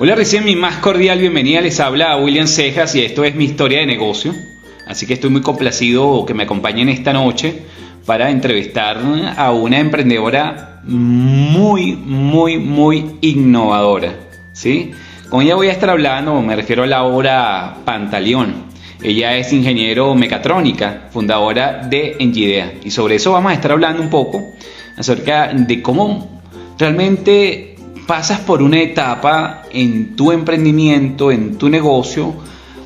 Hola, recién mi más cordial bienvenida. Les habla William Cejas y esto es mi historia de negocio. Así que estoy muy complacido que me acompañen esta noche para entrevistar a una emprendedora muy innovadora, ¿sí? Con ella voy a estar hablando, me refiero a Laura Pantaleón. Ella es ingeniero mecatrónica, fundadora de Engidea. Y sobre eso vamos a estar hablando un poco acerca de cómo realmente pasas por una etapa en tu emprendimiento, en tu negocio,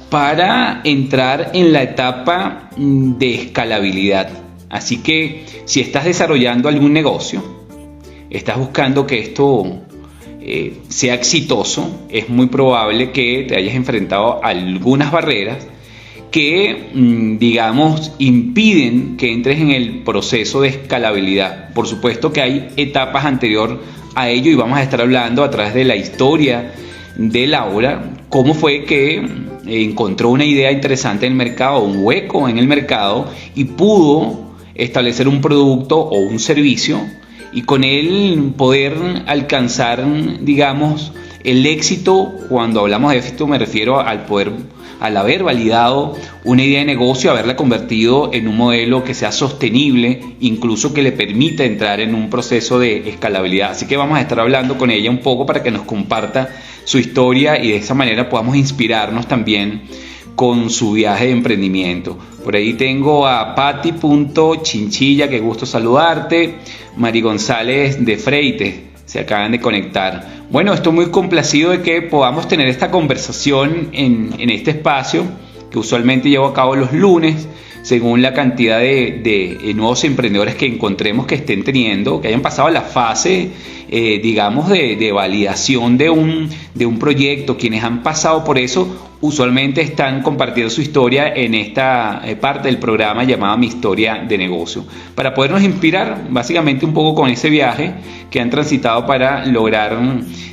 para entrar en la etapa de escalabilidad. Así que si estás desarrollando algún negocio, estás buscando que esto sea exitoso, es muy probable que te hayas enfrentado a algunas barreras que, digamos, impiden que entres en el proceso de escalabilidad. Por supuesto que hay etapas anteriores a ello y vamos a estar hablando a través de la historia de Laura, cómo fue que encontró una idea interesante en el mercado, un hueco en el mercado y pudo establecer un producto o un servicio y con él poder alcanzar, digamos, el éxito. Cuando hablamos de éxito me refiero al haber validado una idea de negocio, haberla convertido en un modelo que sea sostenible, incluso que le permita entrar en un proceso de escalabilidad. Así que vamos a estar hablando con ella un poco para que nos comparta su historia y de esa manera podamos inspirarnos también con su viaje de emprendimiento. Por ahí tengo a Patti.Chinchilla, que gusto saludarte. Mari González de Freites, se acaban de conectar. Bueno, estoy muy complacido de que podamos tener esta conversación en este espacio que usualmente llevo a cabo los lunes, según la cantidad de nuevos emprendedores que encontremos que estén teniendo, que hayan pasado la fase, digamos, de validación de un proyecto. Quienes han pasado por eso usualmente están compartiendo su historia en esta parte del programa llamada Mi Historia de Negocio, para podernos inspirar básicamente un poco con ese viaje que han transitado para lograr,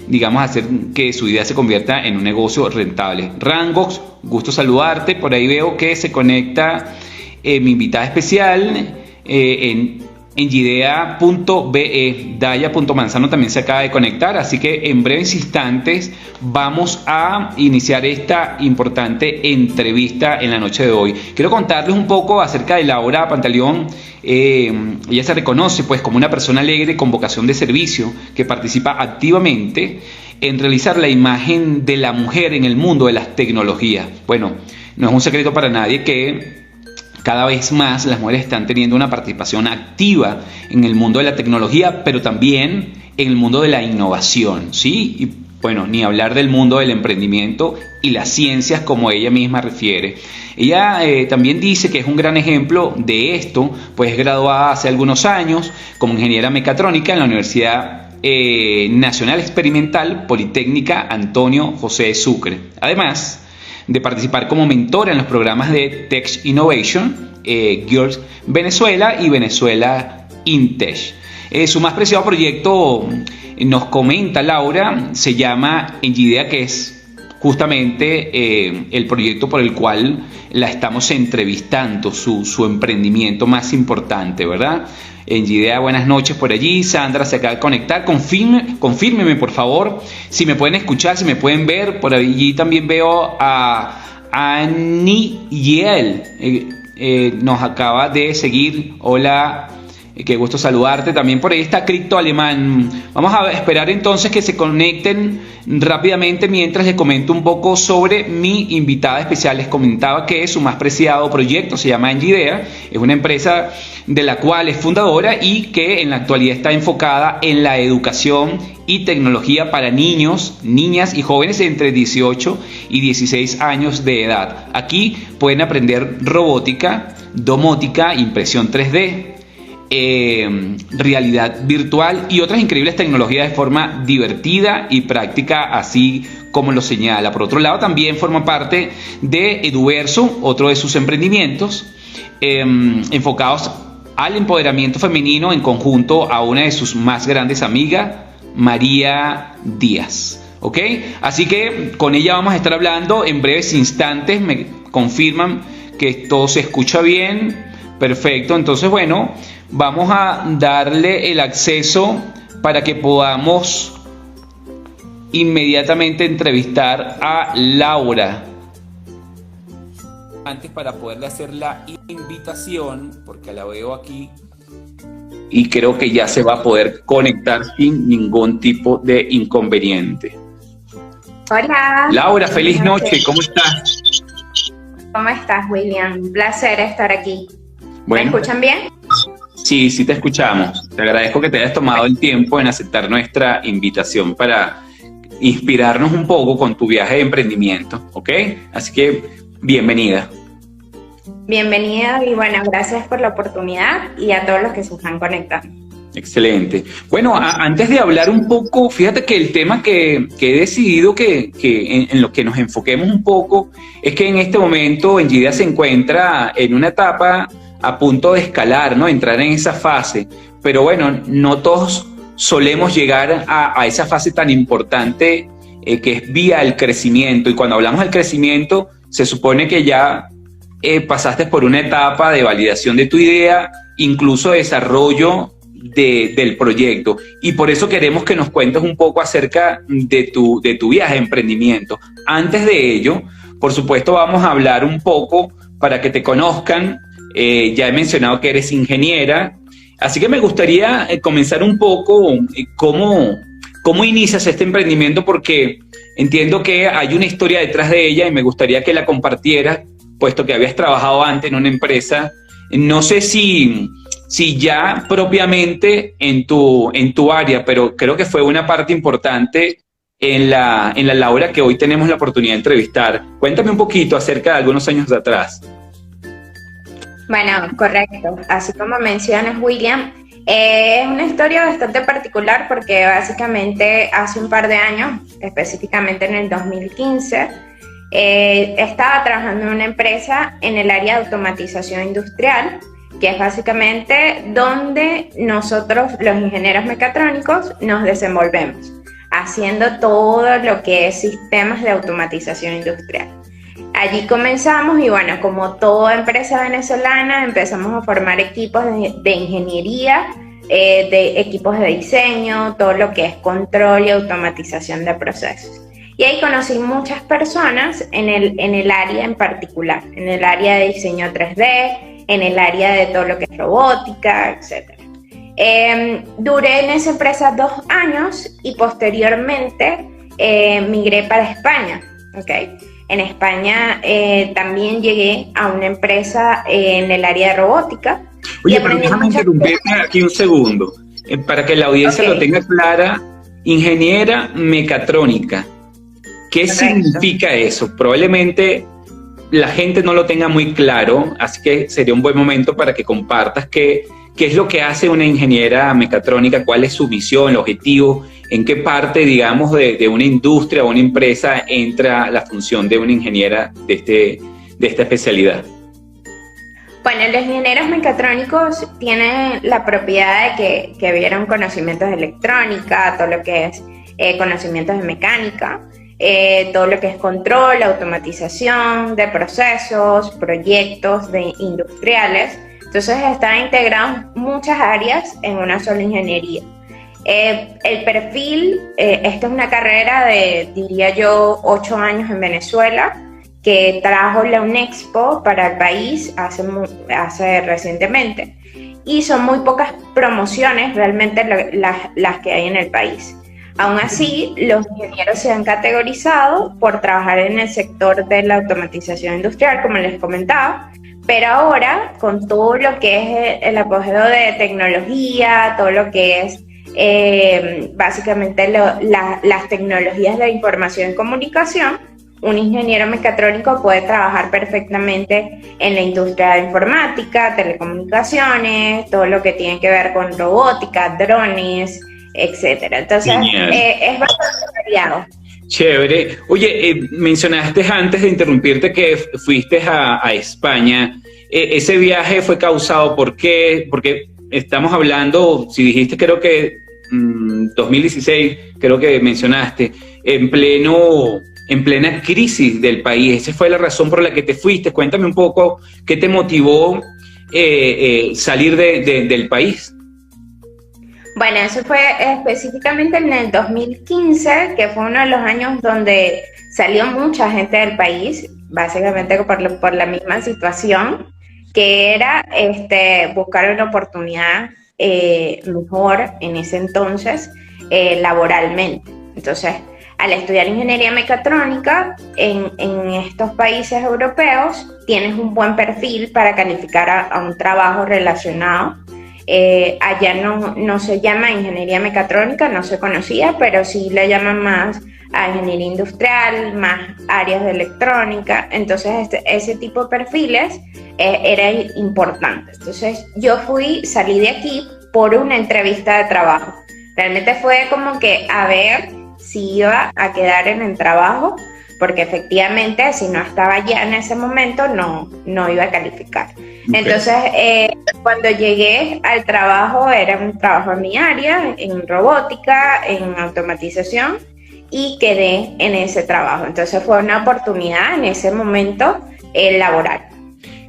digamos, hacer que su idea se convierta en un negocio rentable. Rangox, gusto saludarte. Por ahí veo que se conecta mi invitada especial en Engidea.be. Daya.manzano también se acaba de conectar, así que en breves instantes vamos a iniciar esta importante entrevista en la noche de hoy. Quiero contarles un poco acerca de Laura Pantaleón. Ella se reconoce pues como una persona alegre con vocación de servicio que participa activamente en realizar la imagen de la mujer en el mundo de las tecnologías. Bueno, no es un secreto para nadie que cada vez más las mujeres están teniendo una participación activa en el mundo de la tecnología, pero también en el mundo de la innovación, ¿sí? Y bueno, ni hablar del mundo del emprendimiento y las ciencias, como ella misma refiere. Ella también dice que es un gran ejemplo de esto, pues es graduada hace algunos años como ingeniera mecatrónica en la Universidad Nacional Experimental Politécnica Antonio José de Sucre. Además de participar como mentora en los programas de Tech Innovation, Girls Venezuela y Venezuela InTech. Su más preciado proyecto, nos comenta Laura, se llama Engidea, que es justamente el proyecto por el cual la estamos entrevistando, su emprendimiento más importante, ¿verdad? Engidea, buenas noches por allí. Sandra se acaba de conectar. Confírmeme por favor si me pueden escuchar, si me pueden ver. Por allí también veo a Aniel, nos acaba de seguir. Hola, qué gusto saludarte. También por ahí está Cripto Alemán. Vamos a esperar entonces que se conecten rápidamente mientras les comento un poco sobre mi invitada especial. Les comentaba que su más preciado proyecto se llama Engidea. Es una empresa de la cual es fundadora y que en la actualidad está enfocada en la educación y tecnología para niños, niñas y jóvenes entre 18 y 16 años de edad. Aquí pueden aprender robótica, domótica, impresión 3D, realidad virtual y otras increíbles tecnologías de forma divertida y práctica, así como lo señala. Por otro lado, también forma parte de Eduverso, otro de sus emprendimientos, enfocados al empoderamiento femenino en conjunto a una de sus más grandes amigas, María Díaz. ¿Ok? Así que con ella vamos a estar hablando en breves instantes. Me confirman que todo se escucha bien. Perfecto. Entonces, bueno, vamos a darle el acceso para que podamos inmediatamente entrevistar a Laura. Antes, para poderle hacer la invitación, porque la veo aquí, y creo que ya se va a poder conectar sin ningún tipo de inconveniente. Hola. Laura, feliz noche, ¿cómo estás? ¿Cómo estás, William? Un placer estar aquí. Bueno, ¿Me escuchan bien? Sí, sí te escuchamos. Te agradezco que te hayas tomado el tiempo en aceptar nuestra invitación para inspirarnos un poco con tu viaje de emprendimiento, ¿ok? Así que, bienvenida. Bienvenida y bueno, gracias por la oportunidad y a todos los que se están conectando. Excelente. Bueno, antes de hablar un poco, fíjate que el tema que he decidido que en lo que nos enfoquemos un poco es que en este momento NGIDEA se encuentra en una etapa a punto de escalar, ¿no? Entrar en esa fase. Pero bueno, no todos solemos llegar a esa fase tan importante que es vía el crecimiento. Y cuando hablamos del crecimiento, se supone que ya pasaste por una etapa de validación de tu idea, incluso desarrollo del proyecto, y por eso queremos que nos cuentes un poco acerca de tu viaje de emprendimiento. Antes de ello, por supuesto, vamos a hablar un poco para que te conozcan. Ya he mencionado que eres ingeniera, así que me gustaría comenzar un poco cómo inicias este emprendimiento, porque entiendo que hay una historia detrás de ella y me gustaría que la compartieras, puesto que habías trabajado antes en una empresa. No sé si ya propiamente en tu área, pero creo que fue una parte importante en la Laura que hoy tenemos la oportunidad de entrevistar. Cuéntame un poquito acerca de algunos años de atrás. Bueno, correcto. Así como mencionas, William, es una historia bastante particular porque básicamente hace un par de años, específicamente en el 2015, estaba trabajando en una empresa en el área de automatización industrial, que es básicamente donde nosotros, los ingenieros mecatrónicos, nos desenvolvemos, haciendo todo lo que es sistemas de automatización industrial. Allí comenzamos y bueno, como toda empresa venezolana, empezamos a formar equipos de ingeniería, de equipos de diseño, todo lo que es control y automatización de procesos. Y ahí conocí muchas personas en el área en particular, en el área de diseño 3D, en el área de todo lo que es robótica, etc. Duré en esa empresa 2 años y posteriormente migré para España, ¿ok? En España también llegué a una empresa en el área de robótica. Oye, pero déjame interrumpirte aquí un segundo, para que la audiencia lo tenga clara. Ingeniera mecatrónica, ¿qué significa eso? Probablemente la gente no lo tenga muy claro, así que sería un buen momento para que compartas qué es lo que hace una ingeniera mecatrónica, cuál es su misión, el objetivo, en qué parte, digamos, de una industria o una empresa entra la función de una ingeniera de esta especialidad. Bueno, los ingenieros mecatrónicos tienen la propiedad de que vieron conocimientos de electrónica, todo lo que es conocimientos de mecánica, todo lo que es control, automatización de procesos, proyectos industriales. Entonces están integrados muchas áreas en una sola ingeniería. El perfil, esta es una carrera de, diría yo, 8 años en Venezuela, que trajo la UNEXPO para el país hace recientemente. Y son muy pocas promociones realmente las que hay en el país. Aún así, los ingenieros se han categorizado por trabajar en el sector de la automatización industrial, como les comentaba, pero ahora, con todo lo que es el apogeo de tecnología, todo lo que es básicamente las tecnologías de información y comunicación, un ingeniero mecatrónico puede trabajar perfectamente en la industria de informática, telecomunicaciones, todo lo que tiene que ver con robótica, drones, etcétera. Entonces, es bastante variado. Chévere. Oye, mencionaste antes de interrumpirte que fuiste a España. ¿Ese viaje fue causado por qué? Porque estamos hablando, si dijiste, creo que 2016, creo que mencionaste, en plena crisis del país. ¿Esa fue la razón por la que te fuiste? Cuéntame un poco qué te motivó salir del país. Bueno, eso fue específicamente en el 2015, que fue uno de los años donde salió mucha gente del país, básicamente por la misma situación, que era buscar una oportunidad mejor en ese entonces laboralmente. Entonces, al estudiar ingeniería mecatrónica en estos países europeos, tienes un buen perfil para calificar a un trabajo relacionado. Allá no se llama ingeniería mecatrónica, no se conocía, pero sí le llaman más a ingeniería industrial, más áreas de electrónica. Entonces ese tipo de perfiles era importante. Entonces yo salí de aquí por una entrevista de trabajo. Realmente fue como que a ver si iba a quedar en el trabajo, porque efectivamente si no estaba ya en ese momento no iba a calificar. Okay. Entonces cuando llegué al trabajo, era un trabajo en mi área, en robótica, en automatización, y quedé en ese trabajo. Entonces fue una oportunidad en ese momento laboral.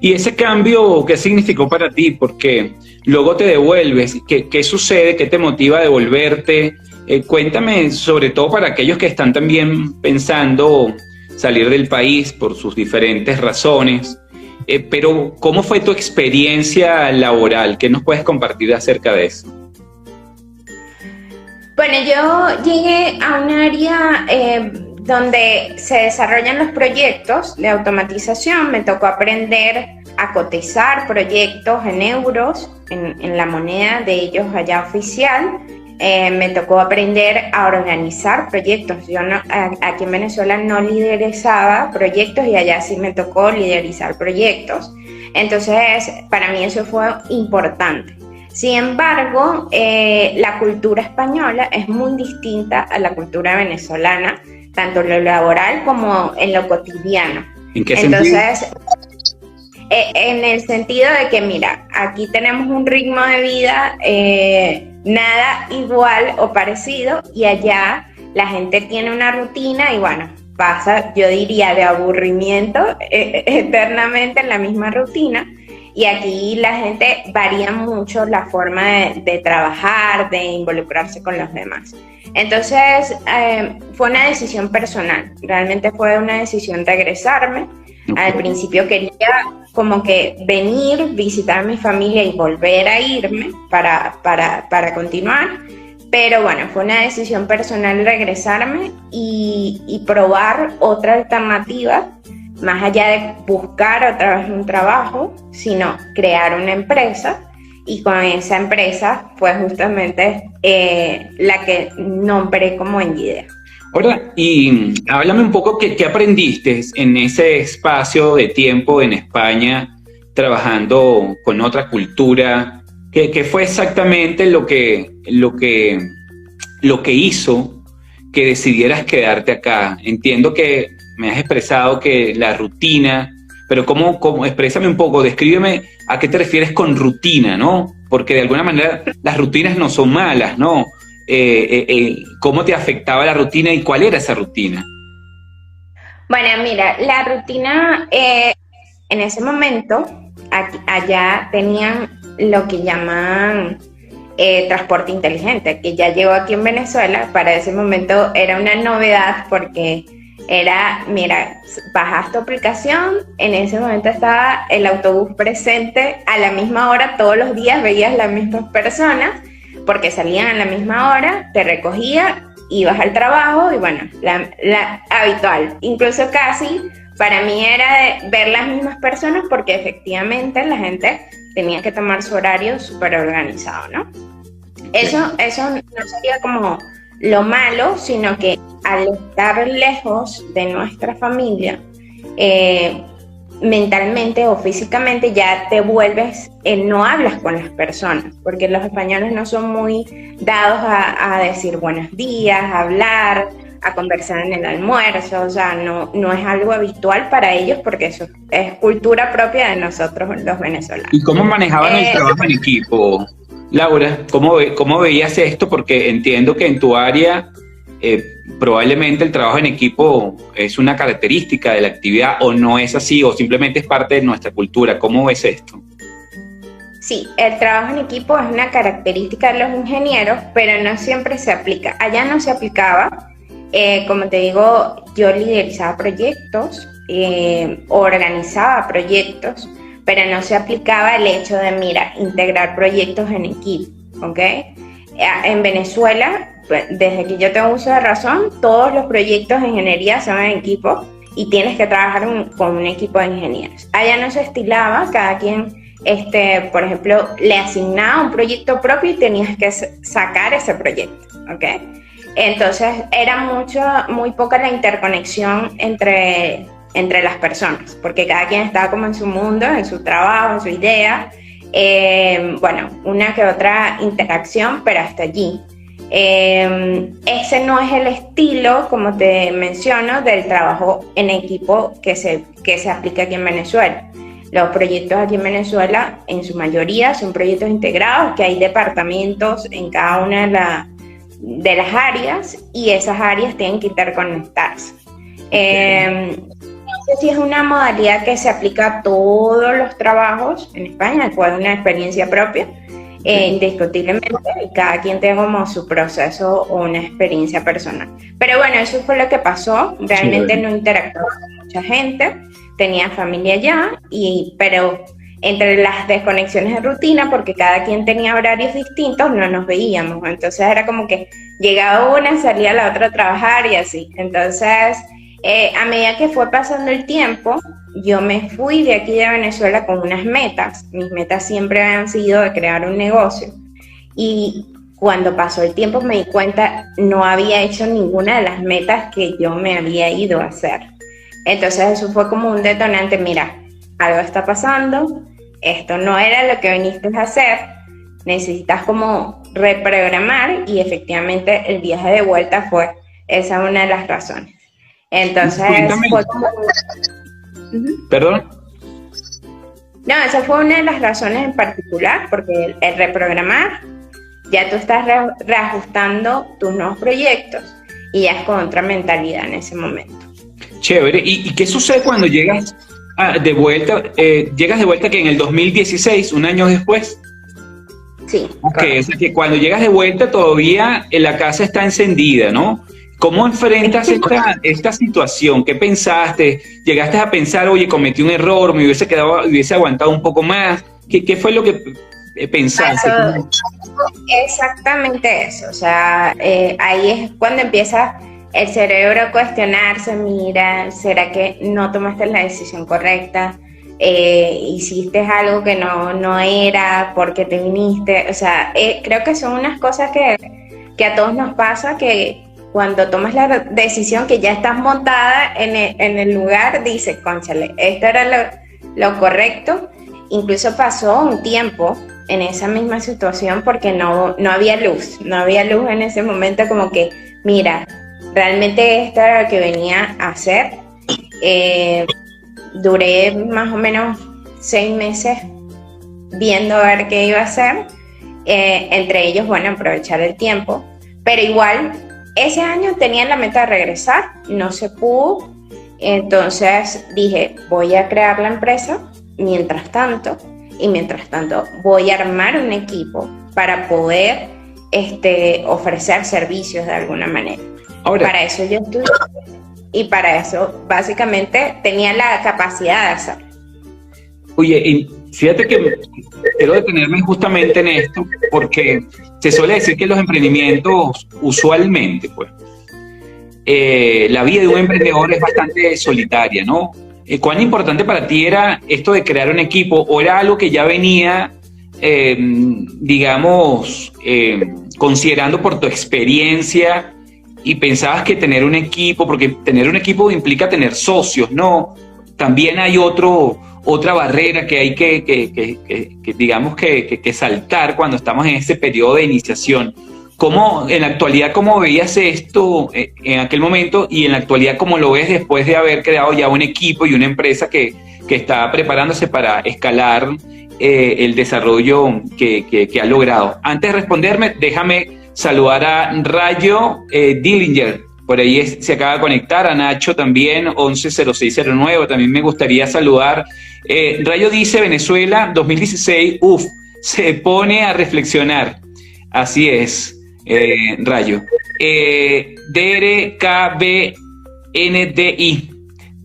¿Y ese cambio qué significó para ti? Porque luego te devuelves. ¿Qué sucede? ¿Qué te motiva a devolverte? Cuéntame, sobre todo para aquellos que están también pensando salir del país por sus diferentes razones. Pero, ¿cómo fue tu experiencia laboral? ¿Qué nos puedes compartir acerca de eso? Bueno, yo llegué a un área donde se desarrollan los proyectos de automatización. Me tocó aprender a cotizar proyectos en euros, en la moneda de ellos allá oficial. Me tocó aprender a organizar proyectos. Yo aquí en Venezuela no liderizaba proyectos y allá sí me tocó liderizar proyectos. Entonces, para mí eso fue importante. Sin embargo, la cultura española es muy distinta a la cultura venezolana, tanto en lo laboral como en lo cotidiano. ¿En qué sentido? Entonces, en el sentido de que, mira, aquí tenemos un ritmo de vida nada igual o parecido, y allá la gente tiene una rutina y bueno, pasa, yo diría, de aburrimiento eternamente en la misma rutina. Y aquí la gente varía mucho la forma de trabajar, de involucrarse con los demás. Entonces, fue una decisión personal. Realmente fue una decisión de egresarme. Al principio quería como que venir, visitar a mi familia y volver a irme para continuar. Pero bueno, fue una decisión personal regresarme y probar otra alternativa, más allá de buscar otra vez un trabajo, sino crear una empresa, y con esa empresa fue justamente la que nombré como Engidea. Ahora, y háblame un poco qué aprendiste en ese espacio de tiempo en España, trabajando con otra cultura. ¿Qué fue exactamente lo que hizo que decidieras quedarte acá? Entiendo que me has expresado que la rutina, pero ¿cómo? Exprésame un poco, descríbeme a qué te refieres con rutina, ¿no? Porque de alguna manera las rutinas no son malas, ¿no? ¿Cómo te afectaba la rutina y cuál era esa rutina? Bueno, mira, la rutina en ese momento, allá tenían lo que llaman transporte inteligente, que ya llegó aquí en Venezuela. Para ese momento era una novedad porque era, mira, bajas tu aplicación, en ese momento estaba el autobús presente a la misma hora, todos los días veías las mismas personas, porque salían a la misma hora, te recogía, ibas al trabajo y bueno, la habitual. Incluso casi para mí era de ver las mismas personas, porque efectivamente la gente tenía que tomar su horario súper organizado, ¿no? Eso no sería como lo malo, sino que al estar lejos de nuestra familia, mentalmente o físicamente ya te vuelves, no hablas con las personas, porque los españoles no son muy dados a decir buenos días, a hablar, a conversar en el almuerzo. O sea, no es algo habitual para ellos, porque eso es cultura propia de nosotros los venezolanos. ¿Y cómo manejaban el trabajo en equipo, Laura? ¿Cómo veías esto? Porque entiendo que en tu área probablemente el trabajo en equipo es una característica de la actividad, o no es así, o simplemente es parte de nuestra cultura. ¿Cómo ves esto? Sí, el trabajo en equipo es una característica de los ingenieros, pero no siempre se aplica. Allá no se aplicaba. Como te digo, yo liderizaba proyectos, organizaba proyectos, pero no se aplicaba el hecho de, mira, integrar proyectos en equipo, ¿ok? En Venezuela, desde que yo tengo uso de razón, todos los proyectos de ingeniería son en equipo y tienes que trabajar con un equipo de ingenieros. Allá no se estilaba, cada quien, por ejemplo, le asignaba un proyecto propio y tenías que sacar ese proyecto, ¿ok? Entonces era muy poca la interconexión entre las personas, porque cada quien estaba como en su mundo, en su trabajo, en su idea. Bueno, una que otra interacción, pero hasta allí. Ese no es el estilo, como te menciono, del trabajo en equipo que se aplica aquí en Venezuela. Los proyectos aquí en Venezuela, en su mayoría, son proyectos integrados, que hay departamentos en cada una de las áreas y esas áreas tienen que interconectarse. No sé si es una modalidad que se aplica a todos los trabajos en España, fue una experiencia propia, indiscutiblemente, y cada quien tiene como su proceso o una experiencia personal. Pero bueno, eso fue lo que pasó, realmente no interactuaba con mucha gente, tenía familia allá, pero entre las desconexiones de rutina, porque cada quien tenía horarios distintos, no nos veíamos, entonces era como que llegaba una, salía la otra a trabajar y así. Entonces, a medida que fue pasando el tiempo, yo me fui de aquí de Venezuela con unas metas. Mis metas siempre han sido de crear un negocio. Y cuando pasó el tiempo me di cuenta, no había hecho ninguna de las metas que yo me había ido a hacer. Entonces eso fue como un detonante, mira, algo está pasando, esto no era lo que viniste a hacer, necesitas como reprogramar, y efectivamente el viaje de vuelta fue esa una de las razones. Entonces fue como... ¿Perdón? No, esa fue una de las razones en particular, porque el reprogramar, ya tú estás reajustando tus nuevos proyectos y ya es con otra mentalidad en ese momento. Chévere. ¿Y qué sucede cuando llegas de vuelta? Llegas de vuelta que en el 2016, un año después. Sí. Ok, o sea que cuando llegas de vuelta todavía la casa está encendida, ¿no? ¿Cómo enfrentas esta situación? ¿Qué pensaste? ¿Llegaste a pensar, oye, cometí un error, me hubiese aguantado un poco más? ¿Qué fue lo que pensaste? Exactamente eso. O sea, ahí es cuando empieza el cerebro a cuestionarse, mira, ¿será que no tomaste la decisión correcta? Hiciste algo que no era, porque te viniste. O sea, creo que son unas cosas que a todos nos pasa, que cuando tomas la decisión que ya estás montada en el lugar, dices, cónchale, esto era lo correcto. Incluso pasó un tiempo en esa misma situación porque no había luz en ese momento, como que, mira, realmente esto era lo que venía a hacer. Duré más o menos 6 meses viendo a ver qué iba a hacer, entre ellos, bueno, aprovechar el tiempo, pero igual ese año tenía la meta de regresar, no se pudo, entonces dije, voy a crear la empresa mientras tanto voy a armar un equipo para poder ofrecer servicios de alguna manera. Ahora, para eso yo estudié y para eso básicamente tenía la capacidad de hacerlo. Oye, y fíjate que quiero detenerme justamente en esto, porque se suele decir que los emprendimientos usualmente, pues, la vida de un emprendedor es bastante solitaria, ¿no? ¿Cuán importante para ti era esto de crear un equipo, o era algo que ya venía, considerando por tu experiencia, y pensabas que tener un equipo, porque tener un equipo implica tener socios, ¿no? También hay otra barrera que hay que saltar cuando estamos en ese periodo de iniciación. ¿Cómo, en la actualidad, cómo veías esto en aquel momento, y en la actualidad cómo lo ves después de haber creado ya un equipo y una empresa que está preparándose para escalar el desarrollo que ha logrado? Antes de responderme, déjame saludar a Rayo Dillinger, por ahí se acaba de conectar, a Nacho también, 110609, también me gustaría saludar. Rayo dice, Venezuela 2016, se pone a reflexionar. Así es, Rayo. DRKBNDI.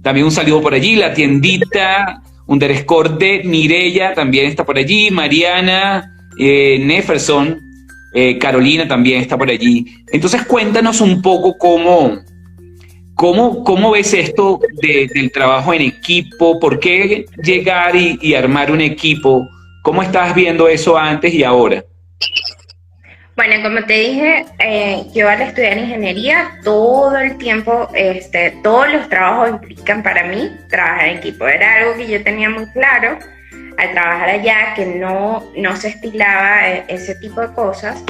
También un saludo por allí. La tiendita underscore de Mireya también está por allí. Mariana Neferson. Carolina también está por allí. Entonces cuéntanos un poco cómo ves esto del trabajo en equipo, por qué llegar y armar un equipo, cómo estabas viendo eso antes y ahora. Bueno, como te dije, yo al estudiar ingeniería, todo el tiempo, todos los trabajos implican para mí trabajar en equipo. Era algo que yo tenía muy claro al trabajar allá, que no se estilaba ese tipo de cosas.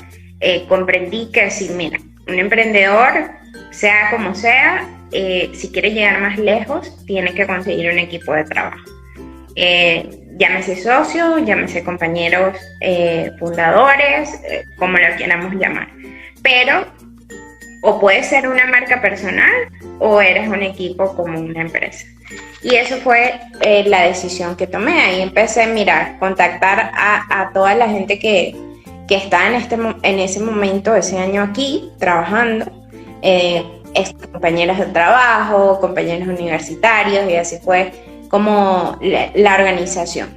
Comprendí que si, mira, un emprendedor, sea como sea, si quiere llegar más lejos, tiene que conseguir un equipo de trabajo. Llámese socio, llámese compañeros fundadores, como lo queramos llamar. Pero o puede ser una marca personal o eres un equipo como una empresa. Y eso fue la decisión que tomé. Ahí empecé a mirar, contactar a toda la gente que está en ese momento, ese año aquí, trabajando, compañeros de trabajo, compañeros universitarios, y así fue como la organización.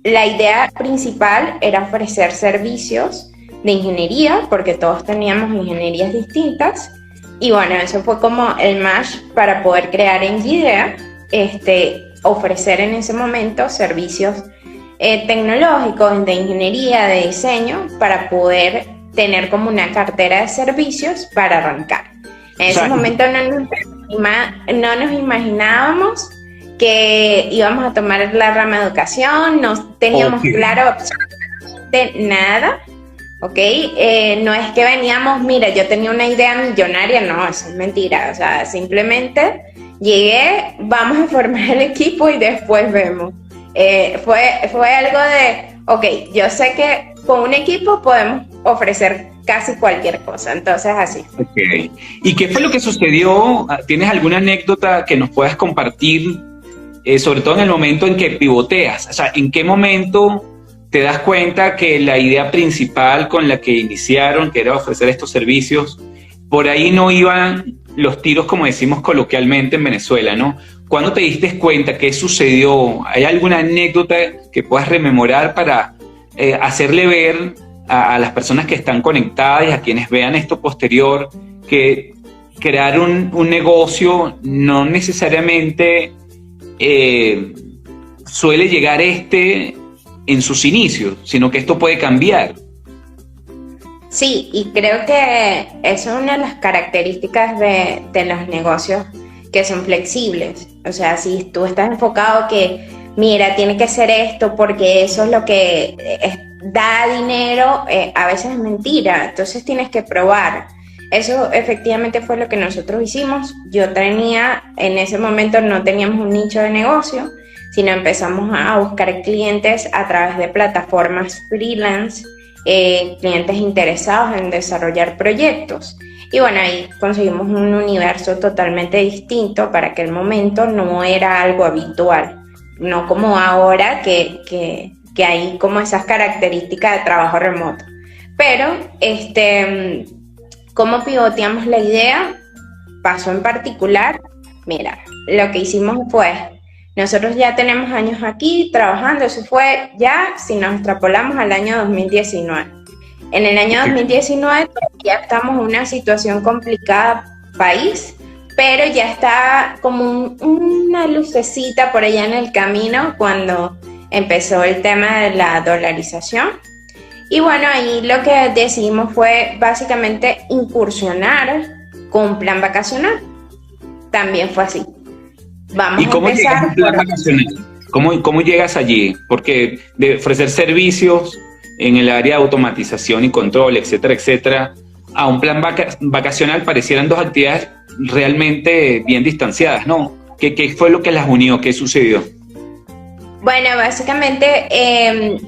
La idea principal era ofrecer servicios de ingeniería, porque todos teníamos ingenierías distintas, y bueno, eso fue como el match para poder crear NGIDEA, ofrecer en ese momento servicios tecnológicos, de ingeniería, de diseño, para poder tener como una cartera de servicios para arrancar. En ese momento no nos imaginábamos que íbamos a tomar la rama de educación, no teníamos claro absolutamente nada, ¿ok? No es que veníamos, mira, yo tenía una idea millonaria, no, eso es mentira, o sea, simplemente llegué, vamos a formar el equipo y después vemos. Fue algo de, ok, yo sé que con un equipo podemos ofrecer casi cualquier cosa, entonces así. Okay. ¿Y qué fue lo que sucedió? ¿Tienes alguna anécdota que nos puedas compartir, sobre todo en el momento en que pivoteas? O sea, ¿en qué momento te das cuenta que la idea principal con la que iniciaron, que era ofrecer estos servicios, por ahí no iban los tiros, como decimos coloquialmente en Venezuela, ¿no? ¿Cuándo te diste cuenta? ¿Qué sucedió? ¿Hay alguna anécdota que puedas rememorar para hacerle ver a las personas que están conectadas y a quienes vean esto posterior que crear un negocio no necesariamente suele llegar en sus inicios, sino que esto puede cambiar? Sí, y creo que eso es una de las características de los negocios que son flexibles. O sea, si tú estás enfocado que, mira, tiene que ser esto porque eso es lo que da dinero, a veces es mentira. Entonces tienes que probar. Eso efectivamente fue lo que nosotros hicimos. En ese momento no teníamos un nicho de negocio, sino empezamos a buscar clientes a través de plataformas freelance, clientes interesados en desarrollar proyectos. Y bueno, ahí conseguimos un universo totalmente distinto. Para aquel momento no era algo habitual, no como ahora que hay como esas características de trabajo remoto. Pero, ¿cómo pivoteamos la idea? Pasó en particular, mira, lo que hicimos fue, nosotros ya tenemos años aquí trabajando, eso fue ya, si nos extrapolamos al año 2019. En el año 2019 ya estamos en una situación complicada país, pero ya está como una lucecita por allá en el camino cuando empezó el tema de la dolarización. Y bueno, ahí lo que decidimos fue básicamente incursionar con un plan vacacional. También fue así. ¿Y cómo llegas a un plan vacacional? ¿Cómo llegas allí? Porque de ofrecer servicios en el área de automatización y control, etcétera, etcétera, a un plan vacacional parecieran dos actividades realmente bien distanciadas, ¿no? ¿Qué fue lo que las unió? ¿Qué sucedió? Bueno, básicamente,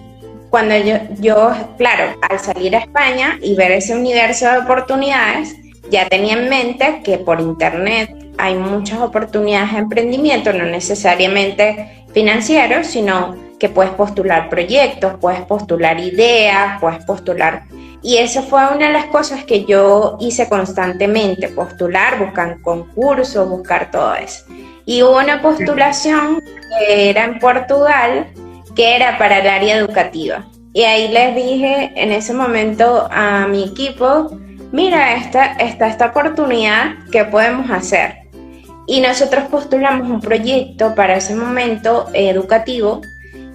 cuando yo, claro, al salir a España y ver ese universo de oportunidades, ya tenía en mente que por internet hay muchas oportunidades de emprendimiento, no necesariamente financieros, sino que puedes postular proyectos, puedes postular ideas, puedes postular... Y eso fue una de las cosas que yo hice constantemente, postular, buscar concursos, buscar todo eso. Y hubo una postulación que era en Portugal, que era para el área educativa. Y ahí les dije en ese momento a mi equipo, mira, esta oportunidad, ¿qué podemos hacer? Y nosotros postulamos un proyecto para ese momento educativo.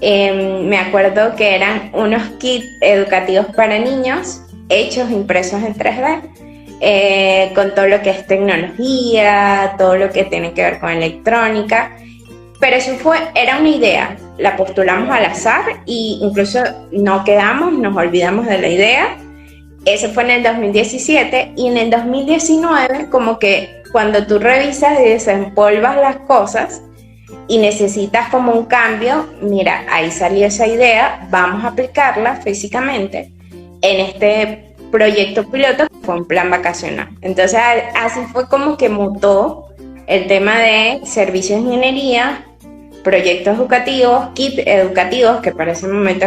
Me acuerdo que eran unos kits educativos para niños, hechos, impresos en 3D, con todo lo que es tecnología, todo lo que tiene que ver con electrónica. Pero eso era una idea, la postulamos al azar e incluso no quedamos, nos olvidamos de la idea. Eso fue en el 2017 y en el 2019 como que cuando tú revisas y desempolvas las cosas y necesitas como un cambio, mira, ahí salió esa idea, vamos a aplicarla físicamente en este proyecto piloto que fue un plan vacacional. Entonces así fue como que mutó el tema de servicios de ingeniería, proyectos educativos, kits educativos, que para ese momento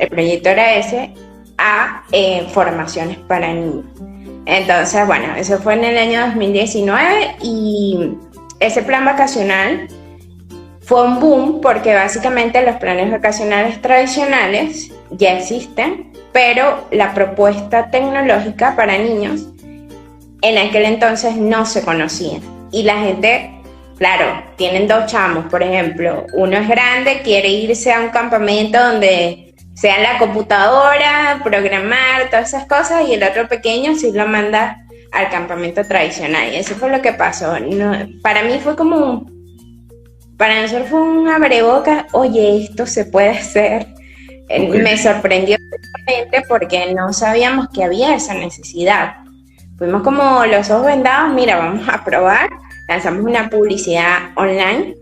el proyecto era ese, a formaciones para niños. Entonces, bueno, eso fue en el año 2019 y ese plan vacacional fue un boom porque básicamente los planes vacacionales tradicionales ya existen, pero la propuesta tecnológica para niños en aquel entonces no se conocía. Y la gente, claro, tienen dos chamos, por ejemplo, uno es grande, quiere irse a un campamento donde sea la computadora, programar, todas esas cosas, y el otro pequeño sí lo manda al campamento tradicional. Y eso fue lo que pasó. No, para mí fue como para nosotros fue un abrebocas, oye, esto se puede hacer. Okay. Me sorprendió porque no sabíamos que había esa necesidad. Fuimos como los ojos vendados, mira, vamos a probar. Lanzamos una publicidad online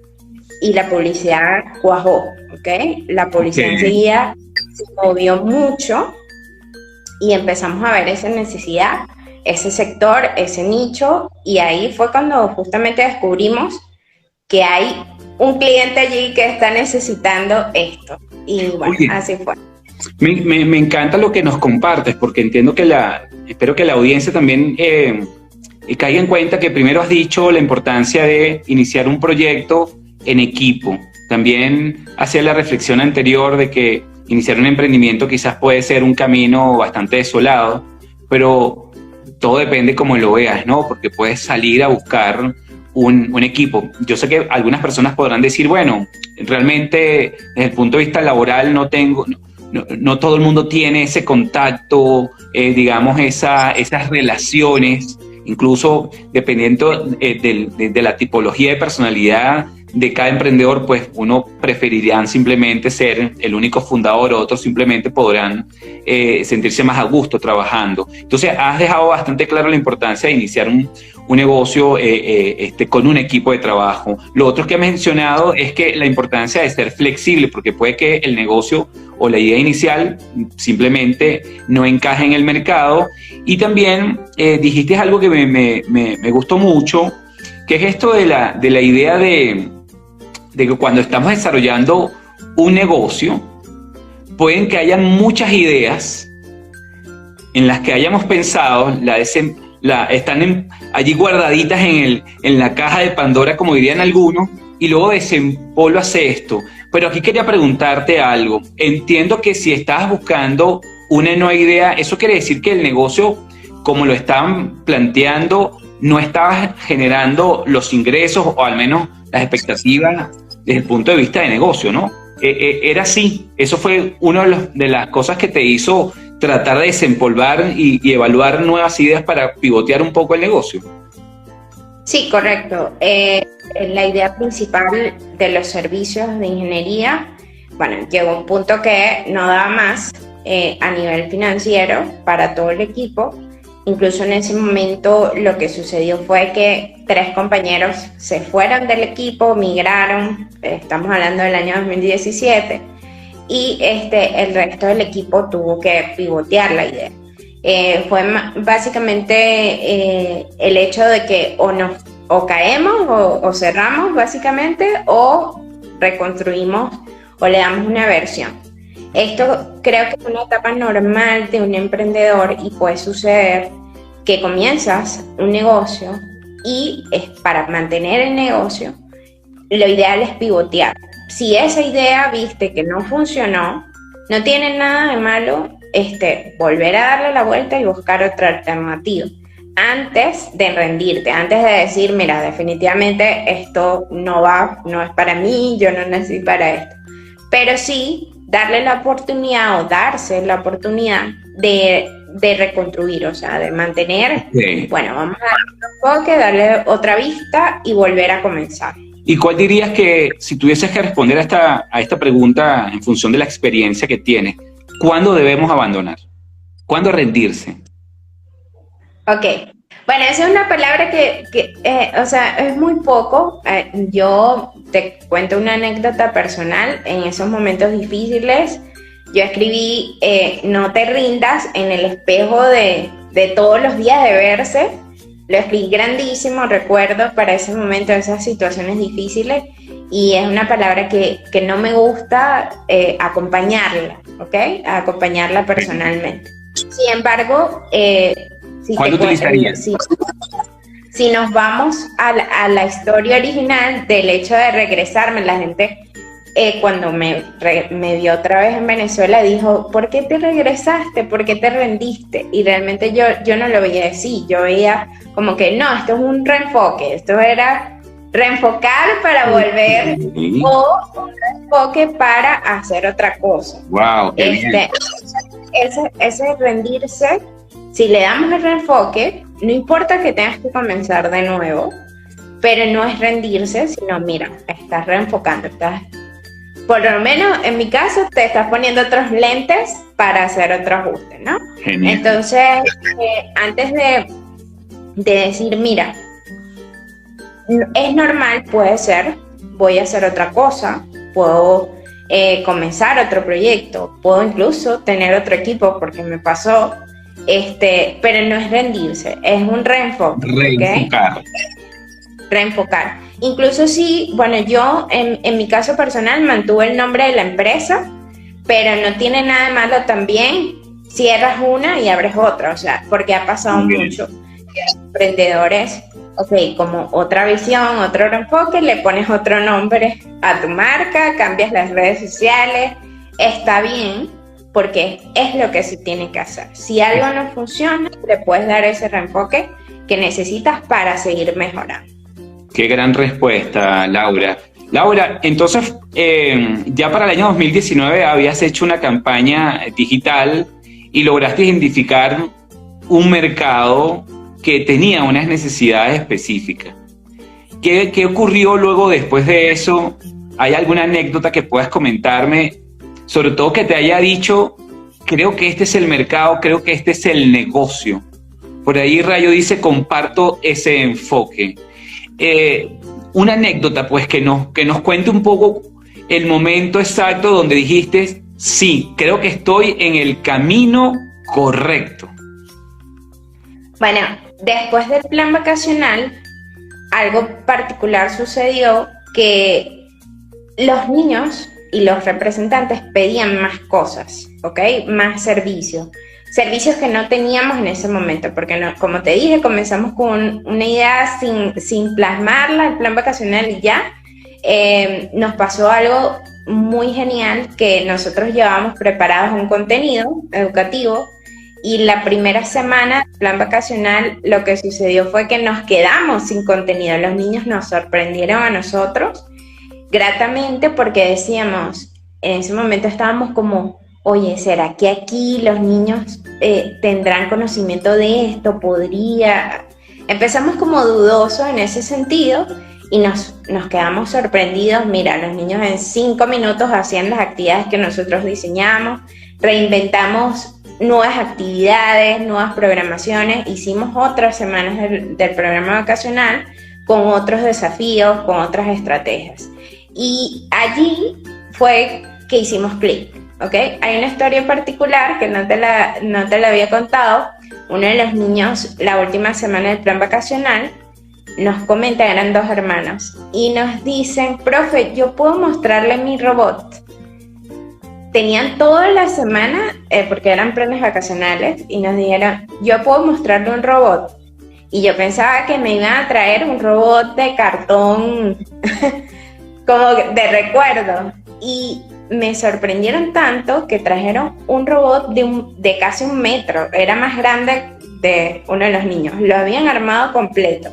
y la publicidad cuajó, ¿ok? La publicidad enseguida se movió mucho y empezamos a ver esa necesidad, ese sector, ese nicho, y ahí fue cuando justamente descubrimos que hay un cliente allí que está necesitando esto. Y bueno, oye, así fue. Me encanta lo que nos compartes, porque entiendo que espero que la audiencia también caiga en cuenta que primero has dicho la importancia de iniciar un proyecto en equipo. También hacía la reflexión anterior de que iniciar un emprendimiento quizás puede ser un camino bastante desolado, pero todo depende cómo lo veas, ¿no? Porque puedes salir a buscar un equipo. Yo sé que algunas personas podrán decir, bueno, realmente desde el punto de vista laboral no todo el mundo tiene ese contacto, digamos, esas relaciones, incluso dependiendo de la tipología de personalidad de cada emprendedor, pues uno preferiría simplemente ser el único fundador, otros simplemente podrán sentirse más a gusto trabajando. Entonces has dejado bastante claro la importancia de iniciar un negocio con un equipo de trabajo. Lo otro que has mencionado es que la importancia de ser flexible, porque puede que el negocio o la idea inicial simplemente no encaje en el mercado. Y también dijiste algo que me gustó mucho, que es esto de la idea de que cuando estamos desarrollando un negocio, pueden que hayan muchas ideas en las que hayamos pensado, están allí guardaditas en la caja de Pandora, como dirían algunos, y luego desempolvase esto. Pero aquí quería preguntarte algo. Entiendo que si estabas buscando una nueva idea, eso quiere decir que el negocio, como lo estaban planteando, no estaba generando los ingresos o al menos las expectativas desde el punto de vista de negocio, ¿no? Era así. Eso fue una de las cosas que te hizo tratar de desempolvar y evaluar nuevas ideas para pivotear un poco el negocio. Sí, correcto. La idea principal de los servicios de ingeniería, bueno, llegó a un punto que no daba más a nivel financiero para todo el equipo. Incluso en ese momento lo que sucedió fue que 3 compañeros se fueron del equipo, migraron, estamos hablando del año 2017, y el resto del equipo tuvo que pivotear la idea. Fue básicamente el hecho de que o caemos o cerramos básicamente, o reconstruimos o le damos una versión. Esto creo que es una etapa normal de un emprendedor y puede suceder que comienzas un negocio y para mantener el negocio, lo ideal es pivotear. Si esa idea viste que no funcionó, no tiene nada de malo volver a darle la vuelta y buscar otra alternativa. Antes de rendirte, antes de decir, mira, definitivamente esto no es para mí, yo no nací para esto. Pero sí, darle la oportunidad o darse la oportunidad de reconstruir, o sea, de mantener, bueno, vamos a darle un enfoque, darle otra vista y volver a comenzar. ¿Y cuál dirías que, si tuvieses que responder a esta pregunta en función de la experiencia que tienes, ¿cuándo debemos abandonar? ¿Cuándo rendirse? Ok, bueno, esa es una palabra que o sea, es muy poco. Yo te cuento una anécdota personal. En esos momentos difíciles, yo escribí no te rindas en el espejo de todos los días de verse. Lo escribí grandísimo, recuerdo para ese momento, esas situaciones difíciles, y es una palabra que no me gusta acompañarla, ¿ok? Acompañarla personalmente. Sin embargo, ¿cuándo utilizarías? Si nos vamos a la historia original del hecho de regresarme, la gente cuando me vio otra vez en Venezuela dijo, ¿por qué te regresaste? ¿Por qué te rendiste? Y realmente yo no lo veía así, yo veía como que no, esto es un reenfoque, esto era reenfocar para volver o un reenfoque para hacer otra cosa. Wow, qué bien. Ese rendirse, si le damos el reenfoque, no importa que tengas que comenzar de nuevo, pero no es rendirse, sino mira, estás reenfocando, por lo menos en mi caso, te estás poniendo otros lentes para hacer otro ajuste, ¿no? Genial. Entonces, antes de decir, mira, es normal, puede ser, voy a hacer otra cosa, puedo comenzar otro proyecto, puedo incluso tener otro equipo porque me pasó, pero no es rendirse, es un reenfoque. Reenfocar. ¿Okay? Reenfocar. Incluso si, bueno, yo en mi caso personal mantuve el nombre de la empresa, pero no tiene nada de malo también cierras una y abres otra, o sea, porque ha pasado mucho. Emprendedores, ok, como otra visión, otro enfoque, le pones otro nombre a tu marca, cambias las redes sociales, está bien, porque es lo que se tiene que hacer. Si algo no funciona, le puedes dar ese reenfoque que necesitas para seguir mejorando. Qué gran respuesta, Laura. Laura, entonces, ya para el año 2019 habías hecho una campaña digital y lograste identificar un mercado que tenía unas necesidades específicas. ¿Qué ocurrió luego después de eso? ¿Hay alguna anécdota que puedas comentarme? Sobre todo que te haya dicho, creo que este es el mercado, creo que este es el negocio. Por ahí Rayo dice, comparto ese enfoque. Una anécdota, pues, que nos cuente un poco el momento exacto donde dijiste, sí, creo que estoy en el camino correcto. Bueno, después del plan vacacional, algo particular sucedió, que los niños y los representantes pedían más cosas, ¿ok? Más servicios que no teníamos en ese momento, porque no, como te dije, comenzamos con una idea sin plasmarla, el plan vacacional, y ya nos pasó algo muy genial, que nosotros llevábamos preparados un contenido educativo, y la primera semana del plan vacacional lo que sucedió fue que nos quedamos sin contenido. Los niños nos sorprendieron a nosotros gratamente, porque decíamos, en ese momento estábamos como, oye, ¿será que aquí los niños tendrán conocimiento de esto? ¿Podría? Empezamos como dudosos en ese sentido y nos quedamos sorprendidos. Mira, los niños en 5 minutos hacían las actividades que nosotros diseñamos, reinventamos nuevas actividades, nuevas programaciones, hicimos otras semanas del programa vacacional con otros desafíos, con otras estrategias. Y allí fue que hicimos clic. ¿Okay? Hay una historia en particular que no te la había contado. Uno de los niños, la última semana del plan vacacional, nos comenta, eran 2 hermanos, y nos dicen, profe, ¿yo puedo mostrarle mi robot? tenían toda la semana, porque eran planes vacacionales, y nos dijeron, yo puedo mostrarle un robot. Y yo pensaba que me iban a traer un robot de cartón como de recuerdo. Y me sorprendieron tanto que trajeron un robot de casi 1 metro. Era más grande de uno de los niños. Lo habían armado completo.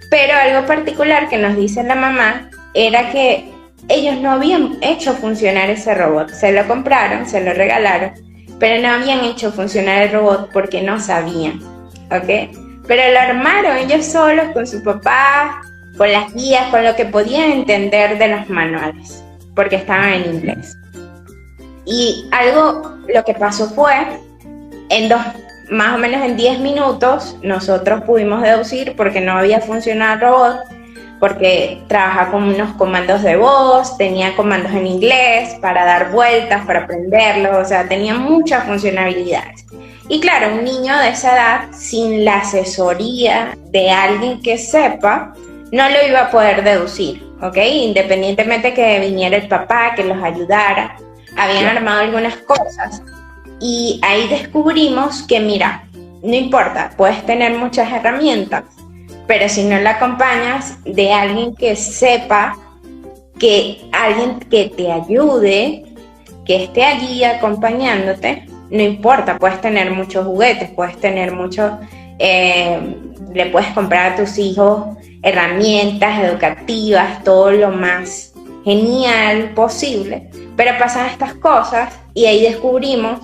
Pero algo particular que nos dice la mamá era que ellos no habían hecho funcionar ese robot. Se lo compraron, se lo regalaron, pero no habían hecho funcionar el robot porque no sabían, ¿ok? Pero lo armaron ellos solos con su papá, con las guías, con lo que podían entender de los manuales, porque estaban en inglés. Y lo que pasó fue, más o menos en 10 minutos, nosotros pudimos deducir porque no había funcionado el robot, porque trabajaba con unos comandos de voz, tenía comandos en inglés para dar vueltas, para aprenderlo, o sea, tenía muchas funcionalidades. Y claro, un niño de esa edad, sin la asesoría de alguien que sepa, no lo iba a poder deducir, ¿ok? Independientemente que viniera el papá, que los ayudara, habían armado algunas cosas. Y ahí descubrimos que, mira, no importa, puedes tener muchas herramientas, pero si no la acompañas de alguien que sepa, alguien que te ayude, que esté allí acompañándote, no importa, puedes tener muchos juguetes, puedes tener le puedes comprar a tus hijos herramientas educativas, todo lo más genial posible, pero pasan estas cosas y ahí descubrimos,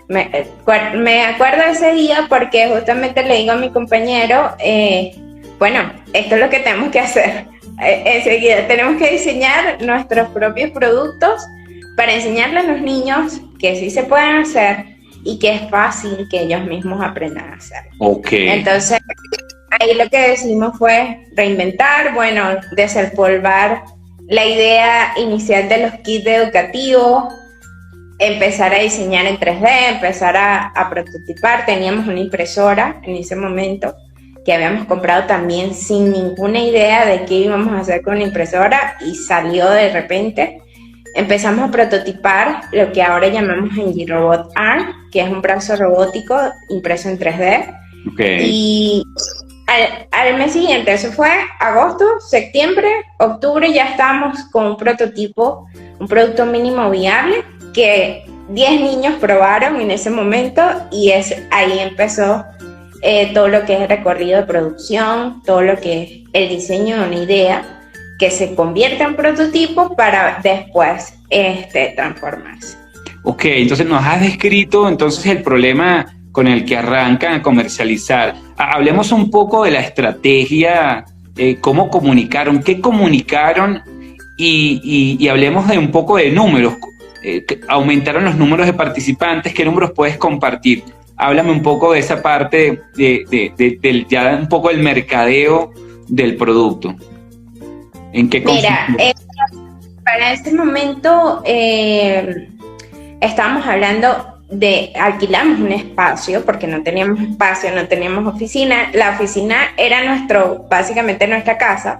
me acuerdo de ese día porque justamente le digo a mi compañero, bueno, esto es lo que tenemos que hacer. Enseguida tenemos que diseñar nuestros propios productos para enseñarle a los niños que sí se pueden hacer y que es fácil que ellos mismos aprendan a hacer. Okay. Entonces, ahí lo que decidimos fue reinventar, bueno, desempolvar la idea inicial de los kits educativos, empezar a diseñar en 3D, empezar a prototipar. Teníamos una impresora en ese momento que habíamos comprado también sin ninguna idea de qué íbamos a hacer con la impresora y salió de repente. Empezamos a prototipar lo que ahora llamamos NG Robot Arm, que es un brazo robótico impreso en 3D. Okay. Y al mes siguiente, eso fue agosto, septiembre, octubre, ya estábamos con un prototipo, un producto mínimo viable que 10 niños probaron en ese momento y ahí empezó todo lo que es el recorrido de producción, todo lo que es el diseño de una idea que se convierte en prototipo para después transformarse. Ok, entonces nos has descrito entonces el problema con el que arrancan a comercializar. Hablemos un poco de la estrategia, cómo comunicaron, qué comunicaron y hablemos de un poco de números. Aumentaron los números de participantes, ¿qué números puedes compartir? Háblame un poco de esa parte del ya un poco el mercadeo del producto. ¿En qué consiste? Mira, para este momento estábamos hablando alquilamos un espacio porque no teníamos espacio, no teníamos oficina. La oficina era básicamente nuestra casa,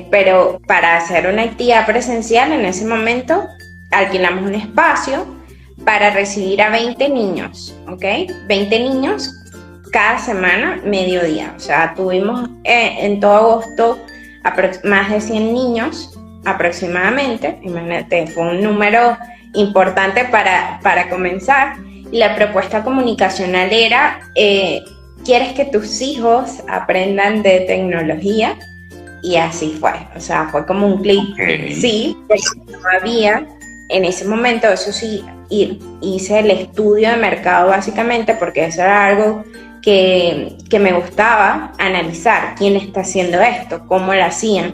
pero para hacer una actividad presencial en ese momento alquilamos un espacio para recibir a 20 niños, ¿ok? 20 niños cada semana, mediodía. O sea, tuvimos en todo agosto más de 100 niños aproximadamente. Imagínate, fue un número importante para comenzar. Y la propuesta comunicacional era, ¿quieres que tus hijos aprendan de tecnología? Y así fue. O sea, fue como un clic. Okay. Sí, porque no había en ese momento, eso sí, hice el estudio de mercado básicamente porque eso era algo que me gustaba analizar. ¿Quién está haciendo esto? ¿Cómo lo hacían?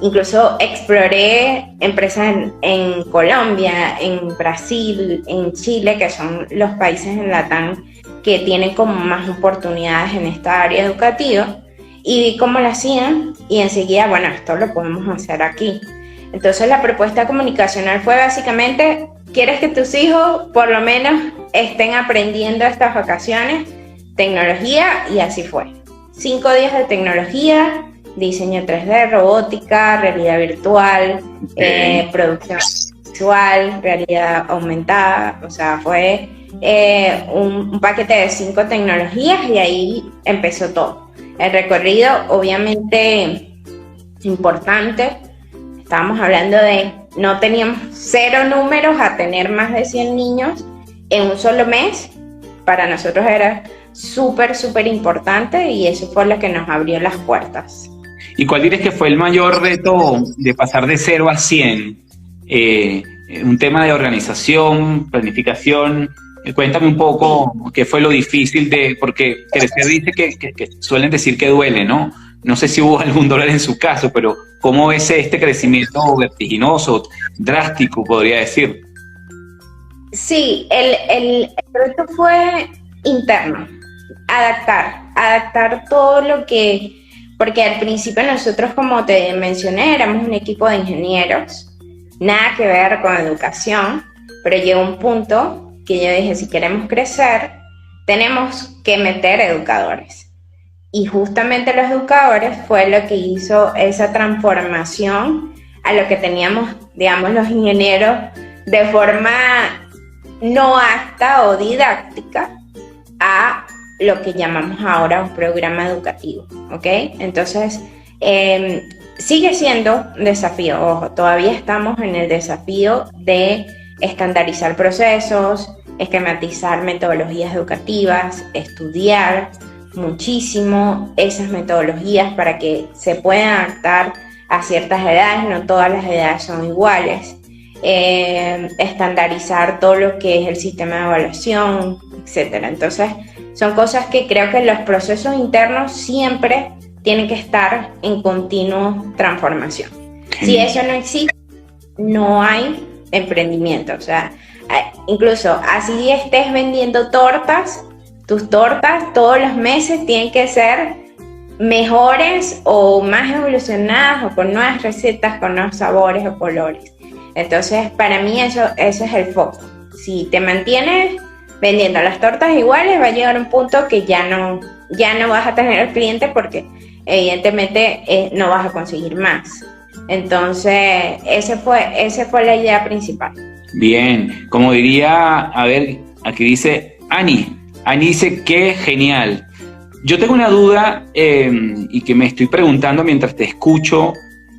Incluso exploré empresas en Colombia, en Brasil, en Chile, que son los países en Latam que tienen como más oportunidades en esta área educativa, y vi cómo lo hacían y enseguida, bueno, esto lo podemos hacer aquí. Entonces la propuesta comunicacional fue básicamente, ¿quieres que tus hijos por lo menos estén aprendiendo estas vacaciones tecnología? Y así fue. 5 días de tecnología, diseño 3D, robótica, realidad virtual, producción visual, realidad aumentada, o sea, fue un paquete de 5 tecnologías y ahí empezó todo. El recorrido, obviamente, importante. Estábamos hablando de, no teníamos 0 números a tener más de 100 niños en un solo mes. Para nosotros era súper, súper importante y eso fue lo que nos abrió las puertas. ¿Y cuál dirías que fue el mayor reto de pasar de 0 a 100? Un tema de organización, planificación. Cuéntame un poco qué fue lo difícil porque crecer dice que suelen decir que duele, ¿no? No sé si hubo algún dolor en su caso, pero ¿cómo ves este crecimiento vertiginoso, drástico, podría decir? Sí, el reto fue interno, adaptar todo lo que, porque al principio nosotros, como te mencioné, éramos un equipo de ingenieros, nada que ver con educación, pero llegó un punto que yo dije, si queremos crecer, tenemos que meter educadores. Y justamente los educadores fue lo que hizo esa transformación a lo que teníamos, digamos, los ingenieros de forma no apta o didáctica a lo que llamamos ahora un programa educativo, ¿ok? Entonces, sigue siendo un desafío, ojo, todavía estamos en el desafío de estandarizar procesos, esquematizar metodologías educativas, estudiar muchísimo esas metodologías para que se puedan adaptar a ciertas edades, no todas las edades son iguales, estandarizar todo lo que es el sistema de evaluación, etcétera. Entonces, son cosas que creo que los procesos internos siempre tienen que estar en continua transformación. Si eso no existe, no hay emprendimiento. O sea, incluso así estés vendiendo tortas, tus tortas todos los meses tienen que ser mejores o más evolucionadas o con nuevas recetas, con nuevos sabores o colores. Entonces, para mí eso es el foco. Si te mantienes vendiendo las tortas iguales, va a llegar un punto que ya no vas a tener al cliente porque evidentemente no vas a conseguir más. Entonces, esa fue la idea principal. Bien, como diría, a ver, aquí dice Ani dice, qué genial. Yo tengo una duda y que me estoy preguntando mientras te escucho,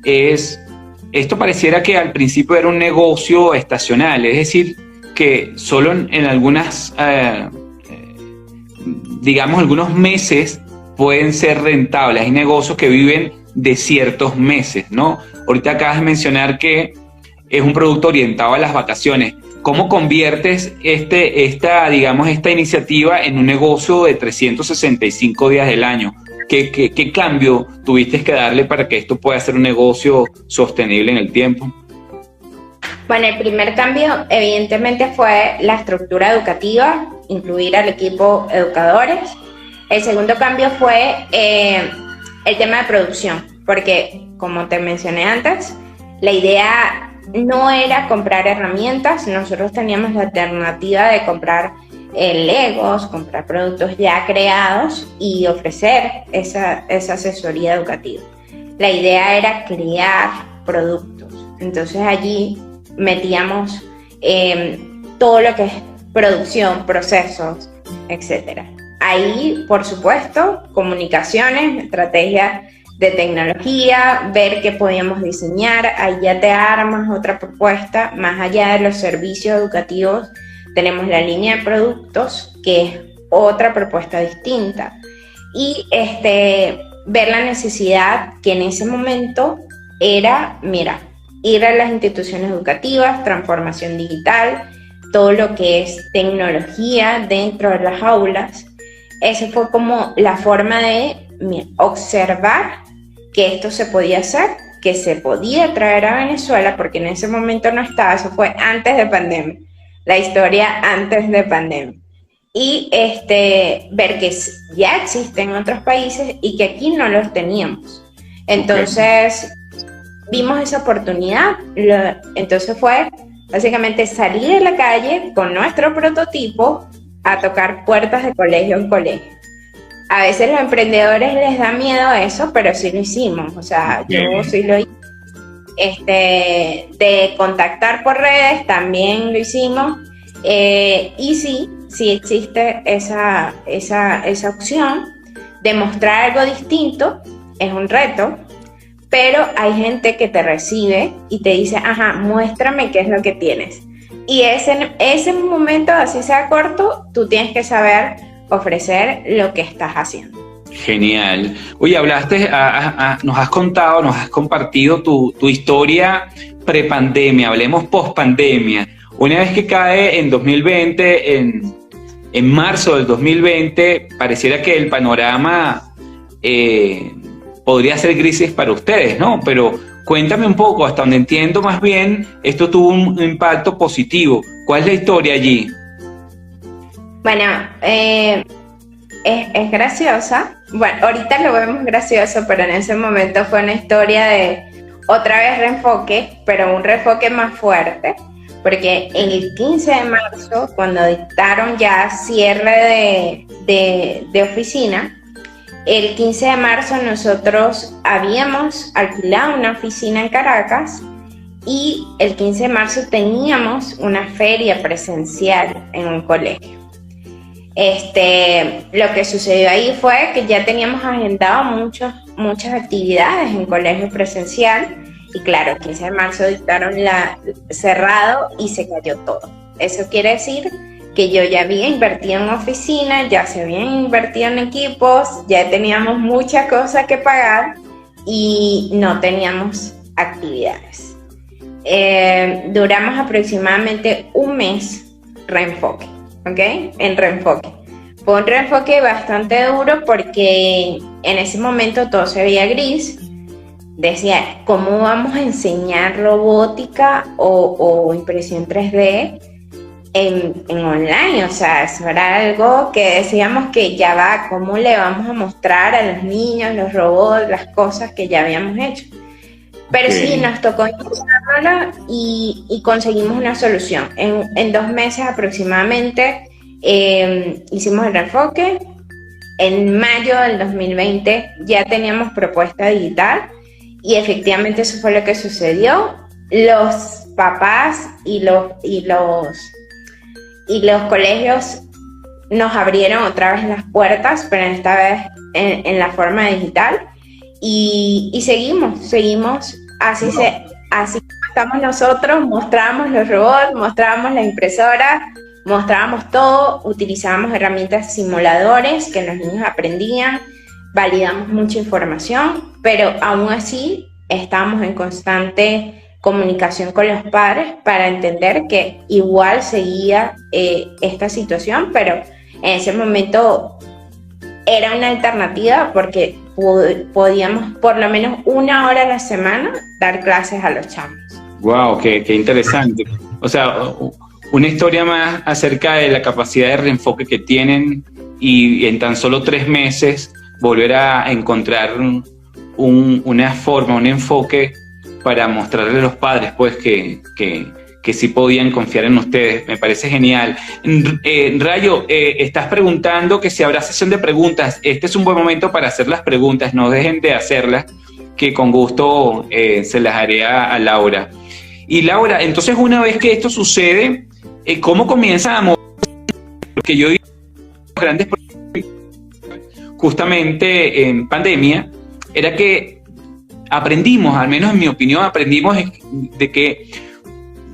esto pareciera que al principio era un negocio estacional, es decir, que solo en algunas, digamos, algunos meses pueden ser rentables. Hay negocios que viven de ciertos meses, ¿no? Ahorita acabas de mencionar que es un producto orientado a las vacaciones. ¿Cómo conviertes esta iniciativa en un negocio de 365 días del año? ¿Qué cambio tuviste que darle para que esto pueda ser un negocio sostenible en el tiempo? Bueno, el primer cambio evidentemente fue la estructura educativa, incluir al equipo educadores. El segundo cambio fue el tema de producción, porque como te mencioné antes, la idea no era comprar herramientas, nosotros teníamos la alternativa de comprar Legos, comprar productos ya creados y ofrecer esa asesoría educativa. La idea era crear productos, entonces allí metíamos todo lo que es producción, procesos, etc. Ahí, por supuesto, comunicaciones, estrategia de tecnología, ver qué podíamos diseñar, ahí ya te armas otra propuesta, más allá de los servicios educativos, tenemos la línea de productos, que es otra propuesta distinta, y ver la necesidad que en ese momento era, ir a las instituciones educativas, transformación digital, todo lo que es tecnología dentro de las aulas. Esa fue como la forma de observar que esto se podía hacer, que se podía traer a Venezuela, porque en ese momento no estaba, eso fue antes de pandemia, la historia antes de pandemia. Y ver que ya existen en otros países y que aquí no los teníamos. Entonces, vimos esa oportunidad, entonces fue básicamente salir a la calle con nuestro prototipo a tocar puertas de colegio en colegio. A veces los emprendedores les da miedo eso, pero sí lo hicimos, o sea, yo sí lo hice. de contactar por redes, también lo hicimos. Y sí existe esa opción de mostrar algo distinto, es un reto, pero hay gente que te recibe y te dice, ajá, muéstrame qué es lo que tienes. Y ese momento, así sea corto, tú tienes que saber ofrecer lo que estás haciendo. Genial. Oye, hablaste, nos has contado, nos has compartido tu historia prepandemia, hablemos pospandemia. Una vez que cae en 2020, en marzo del 2020, pareciera que el panorama podría ser grises para ustedes, ¿no? Pero cuéntame un poco, hasta donde entiendo más bien, esto tuvo un impacto positivo. ¿Cuál es la historia allí? Bueno, es graciosa. Bueno, ahorita lo vemos gracioso, pero en ese momento fue una historia de otra vez reenfoque, pero un reenfoque más fuerte, porque el 15 de marzo, cuando dictaron ya cierre de oficina, el 15 de marzo nosotros habíamos alquilado una oficina en Caracas y el 15 de marzo teníamos una feria presencial en un colegio. Lo que sucedió ahí fue que ya teníamos agendado muchas actividades en colegio presencial y claro, el 15 de marzo dictaron cerrado y se cayó todo. Eso quiere decir que yo ya había invertido en oficina, ya se habían invertido en equipos, ya teníamos muchas cosas que pagar y no teníamos actividades. Duramos aproximadamente un mes reenfoque. ¿Ok? En reenfoque. Fue un reenfoque bastante duro porque en ese momento todo se veía gris. Decía, ¿cómo vamos a enseñar robótica o impresión 3D en online? O sea, eso era algo que decíamos que ya va, ¿cómo le vamos a mostrar a los niños, los robots, las cosas que ya habíamos hecho? Pero sí, nos tocó intentarlo y conseguimos una solución. En 2 meses aproximadamente hicimos el reenfoque. En mayo del 2020 ya teníamos propuesta digital y efectivamente eso fue lo que sucedió. Los papás y los colegios nos abrieron otra vez las puertas, pero esta vez en la forma digital. Y seguimos, así estamos nosotros, mostrábamos los robots, mostrábamos la impresora, mostrábamos todo, utilizábamos herramientas simuladores que los niños aprendían, validamos mucha información, pero aún así estábamos en constante comunicación con los padres para entender que igual seguía esta situación, pero en ese momento era una alternativa porque podíamos por lo menos 1 hora a la semana dar clases a los chamos. Wow, qué interesante. O sea, una historia más acerca de la capacidad de reenfoque que tienen y en tan solo 3 meses volver a encontrar una forma, un enfoque para mostrarle a los padres pues que sí podían confiar en ustedes. Me parece genial. Rayo, estás preguntando que si habrá sesión de preguntas. Este es un buen momento para hacer las preguntas. No dejen de hacerlas, que con gusto se las haré a Laura. Y Laura, entonces una vez que esto sucede, ¿cómo comienza a mover? Porque yo digo grandes problemas justamente en pandemia, era que aprendimos, al menos en mi opinión, aprendimos de que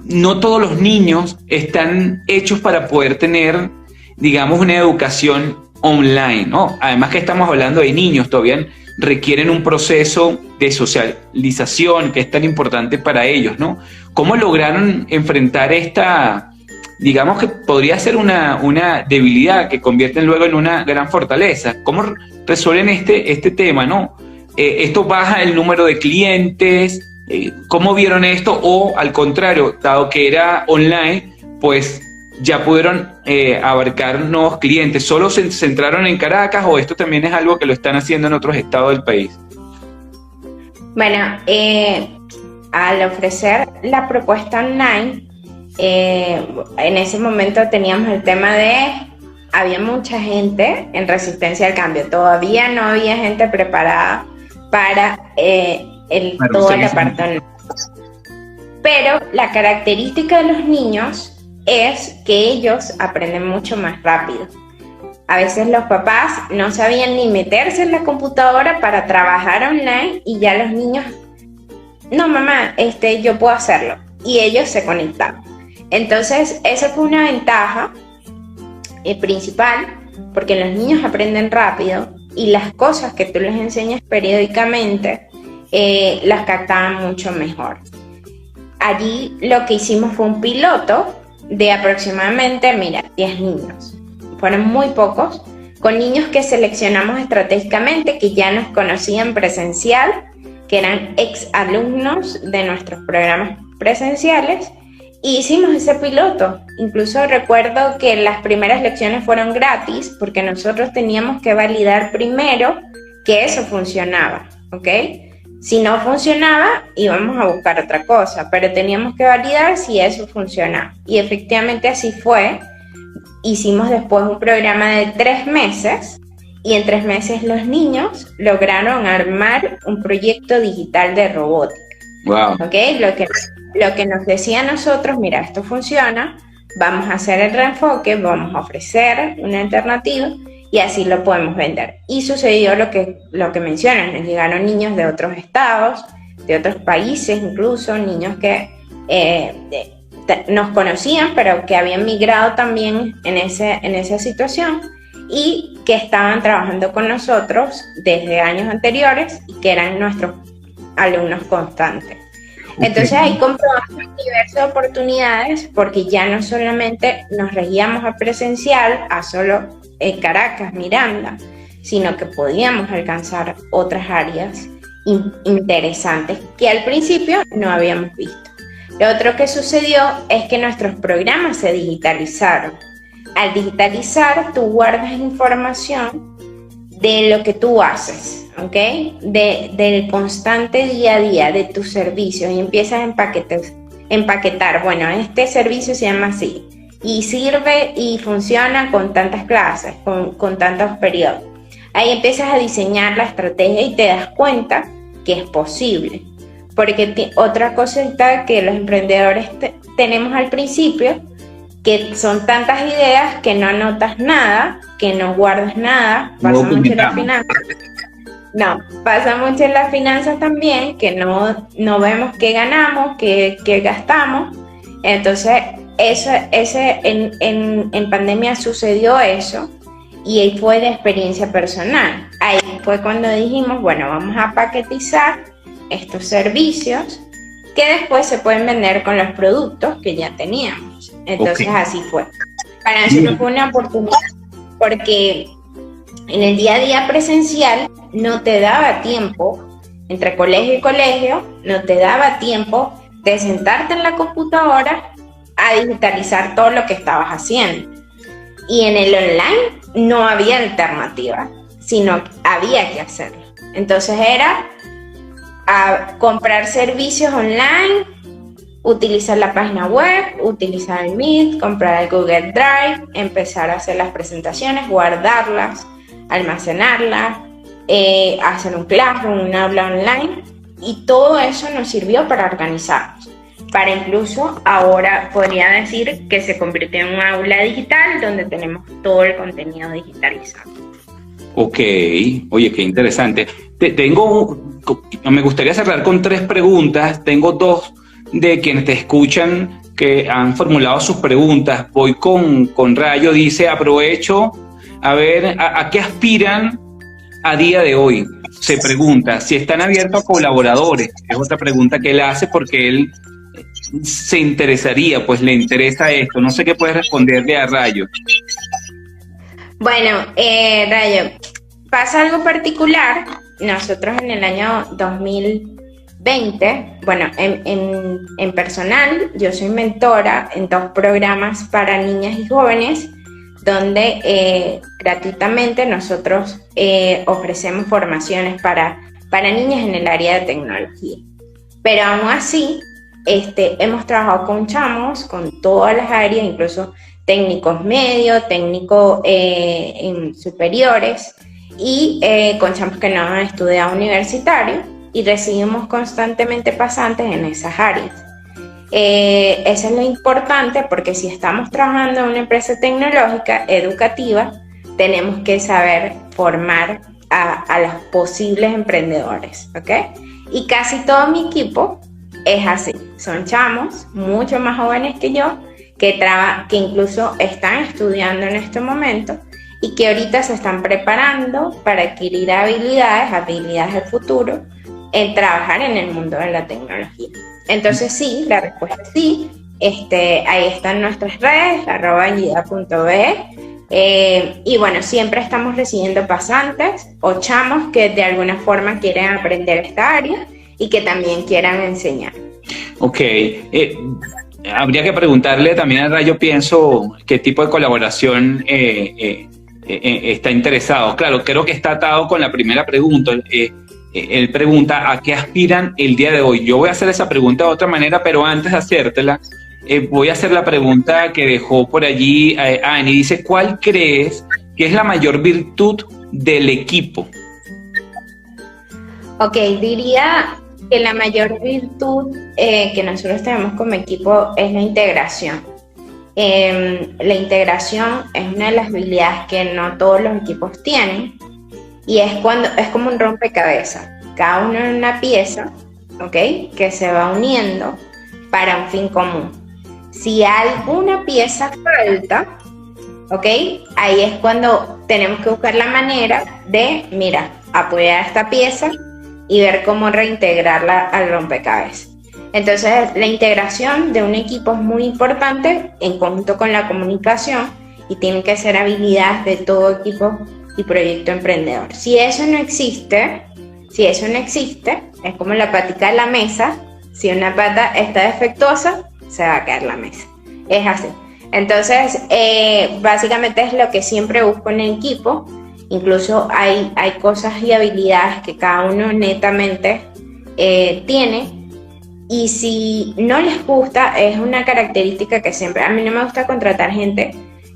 no todos los niños están hechos para poder tener, digamos, una educación online, ¿no? Además que estamos hablando de niños, todavía requieren un proceso de socialización que es tan importante para ellos, ¿no? ¿Cómo lograron enfrentar esta, digamos que podría ser una debilidad que convierten luego en una gran fortaleza? ¿Cómo resuelven este tema, ¿no? ¿Esto baja el número de clientes? ¿Cómo vieron esto? O al contrario, dado que era online, pues ya pudieron abarcar nuevos clientes. ¿Solo se centraron en Caracas o esto también es algo que lo están haciendo en otros estados del país? Bueno, al ofrecer la propuesta online, en ese momento teníamos el tema de había mucha gente en resistencia al cambio. Todavía no había gente preparada para todo el apartado online. pero la característica de los niños es que ellos aprenden mucho más rápido. A veces los papás no sabían ni meterse en la computadora para trabajar online y ya los niños, no mamá, yo puedo hacerlo. Y ellos se conectaban. Entonces, esa fue una ventaja principal, porque los niños aprenden rápido y las cosas que tú les enseñas periódicamente las captaban mucho mejor. Allí lo que hicimos fue un piloto de aproximadamente, 10 niños. Fueron muy pocos, con niños que seleccionamos estratégicamente, que ya nos conocían presencial, que eran ex alumnos de nuestros programas presenciales, y hicimos ese piloto. Incluso recuerdo que las primeras lecciones fueron gratis, porque nosotros teníamos que validar primero que eso funcionaba, ¿ok? Si no funcionaba, íbamos a buscar otra cosa, pero teníamos que validar si eso funcionaba. Y efectivamente así fue. Hicimos después un programa de 3 meses y en 3 meses los niños lograron armar un proyecto digital de robótica. Wow. ¿Okay? Lo que nos decía a nosotros, mira, esto funciona, vamos a hacer el reenfoque, vamos a ofrecer una alternativa y así lo podemos vender. Y sucedió lo que mencionan, nos llegaron niños de otros estados, de otros países, incluso niños que nos conocían, pero que habían migrado también en esa situación y que estaban trabajando con nosotros desde años anteriores y que eran nuestros alumnos constantes. Entonces ahí comprobamos diversas oportunidades porque ya no solamente nos regíamos a presencial, a solo Caracas, Miranda, sino que podíamos alcanzar otras áreas interesantes que al principio no habíamos visto. Lo otro que sucedió es que nuestros programas se digitalizaron. Al digitalizar, tú guardas información de lo que tú haces, ¿ok? Del constante día a día de tus servicios y empiezas a empaquetar. Bueno, este servicio se llama así y sirve y funciona con tantas clases, con tantos periodos. Ahí empiezas a diseñar la estrategia y te das cuenta que es posible. Porque otra cosita que los emprendedores tenemos al principio, que son tantas ideas que no anotas nada, que no guardas nada, pasa mucho en las finanzas. No, pasa mucho en las finanzas también, que no vemos qué ganamos, qué gastamos. Entonces, en pandemia sucedió eso y ahí fue de experiencia personal. Ahí fue cuando dijimos, bueno, vamos a paquetizar estos servicios que después se pueden vender con los productos que ya teníamos. Entonces así fue. Para nosotros fue una oportunidad porque en el día a día presencial no te daba tiempo, entre colegio y colegio, no te daba tiempo de sentarte en la computadora a digitalizar todo lo que estabas haciendo. Y en el online no había alternativa, sino que había que hacerlo. Entonces era a comprar servicios online, utilizar la página web, utilizar el Meet, comprar el Google Drive, empezar a hacer las presentaciones, guardarlas, almacenarlas, hacer un classroom, un aula online, y todo eso nos sirvió para organizarnos. Para incluso ahora podría decir que se convirtió en un aula digital donde tenemos todo el contenido digitalizado. Ok, oye, qué interesante. Me gustaría cerrar con 3 preguntas. Tengo 2 de quienes te escuchan que han formulado sus preguntas. Voy con Rayo, dice, aprovecho a ver a qué aspiran a día de hoy. Se pregunta si están abiertos a colaboradores. Es otra pregunta que él hace porque él se interesaría, pues le interesa esto. No sé qué puedes responderle a Rayo. Bueno, Rayo, pasa algo particular. Nosotros en el año 2020, bueno, en personal, yo soy mentora en 2 programas para niñas y jóvenes, donde gratuitamente nosotros ofrecemos formaciones para niñas en el área de tecnología. Pero aún así, hemos trabajado con chamos, con todas las áreas, incluso técnicos medios, técnicos superiores, y con chamos que no han estudiado universitario, y recibimos constantemente pasantes en esas áreas. Eso es lo importante, porque si estamos trabajando en una empresa tecnológica, educativa, tenemos que saber formar a los posibles emprendedores, ¿ok? Y casi todo mi equipo es así, son chamos mucho más jóvenes que yo, que incluso están estudiando en este momento y que ahorita se están preparando para adquirir habilidades del futuro, en trabajar en el mundo de la tecnología. Entonces sí, la respuesta es sí. Ahí están nuestras redes, @engida.be. Y bueno, siempre estamos recibiendo pasantes o chamos que de alguna forma quieren aprender esta área y que también quieran enseñar. Ok, habría que preguntarle también a Rayo, pienso, qué tipo de colaboración está interesado. Claro, creo que está atado con la primera pregunta. Él pregunta ¿a qué aspiran el día de hoy? Yo voy a hacer esa pregunta de otra manera, pero antes de hacértela, voy a hacer la pregunta que dejó por allí Annie. Dice, ¿cuál crees que es la mayor virtud del equipo? Ok, diría que la mayor virtud que nosotros tenemos como equipo es la integración. La integración es una de las habilidades que no todos los equipos tienen, y es como un rompecabezas, cada uno en una pieza, ¿ok?, que se va uniendo para un fin común. Si alguna pieza falta, ¿ok?, ahí es cuando tenemos que buscar la manera de, apoyar esta pieza y ver cómo reintegrarla al rompecabezas. Entonces, la integración de un equipo es muy importante en conjunto con la comunicación, y tienen que ser habilidades de todo equipo y proyecto emprendedor. Si eso no existe, es como la patica de la mesa. Si una pata está defectuosa, se va a caer la mesa. Es así. Entonces, básicamente es lo que siempre busco en el equipo. Incluso hay cosas y habilidades que cada uno netamente tiene. Y si no les gusta, es una característica que siempre... A mí no me gusta contratar gente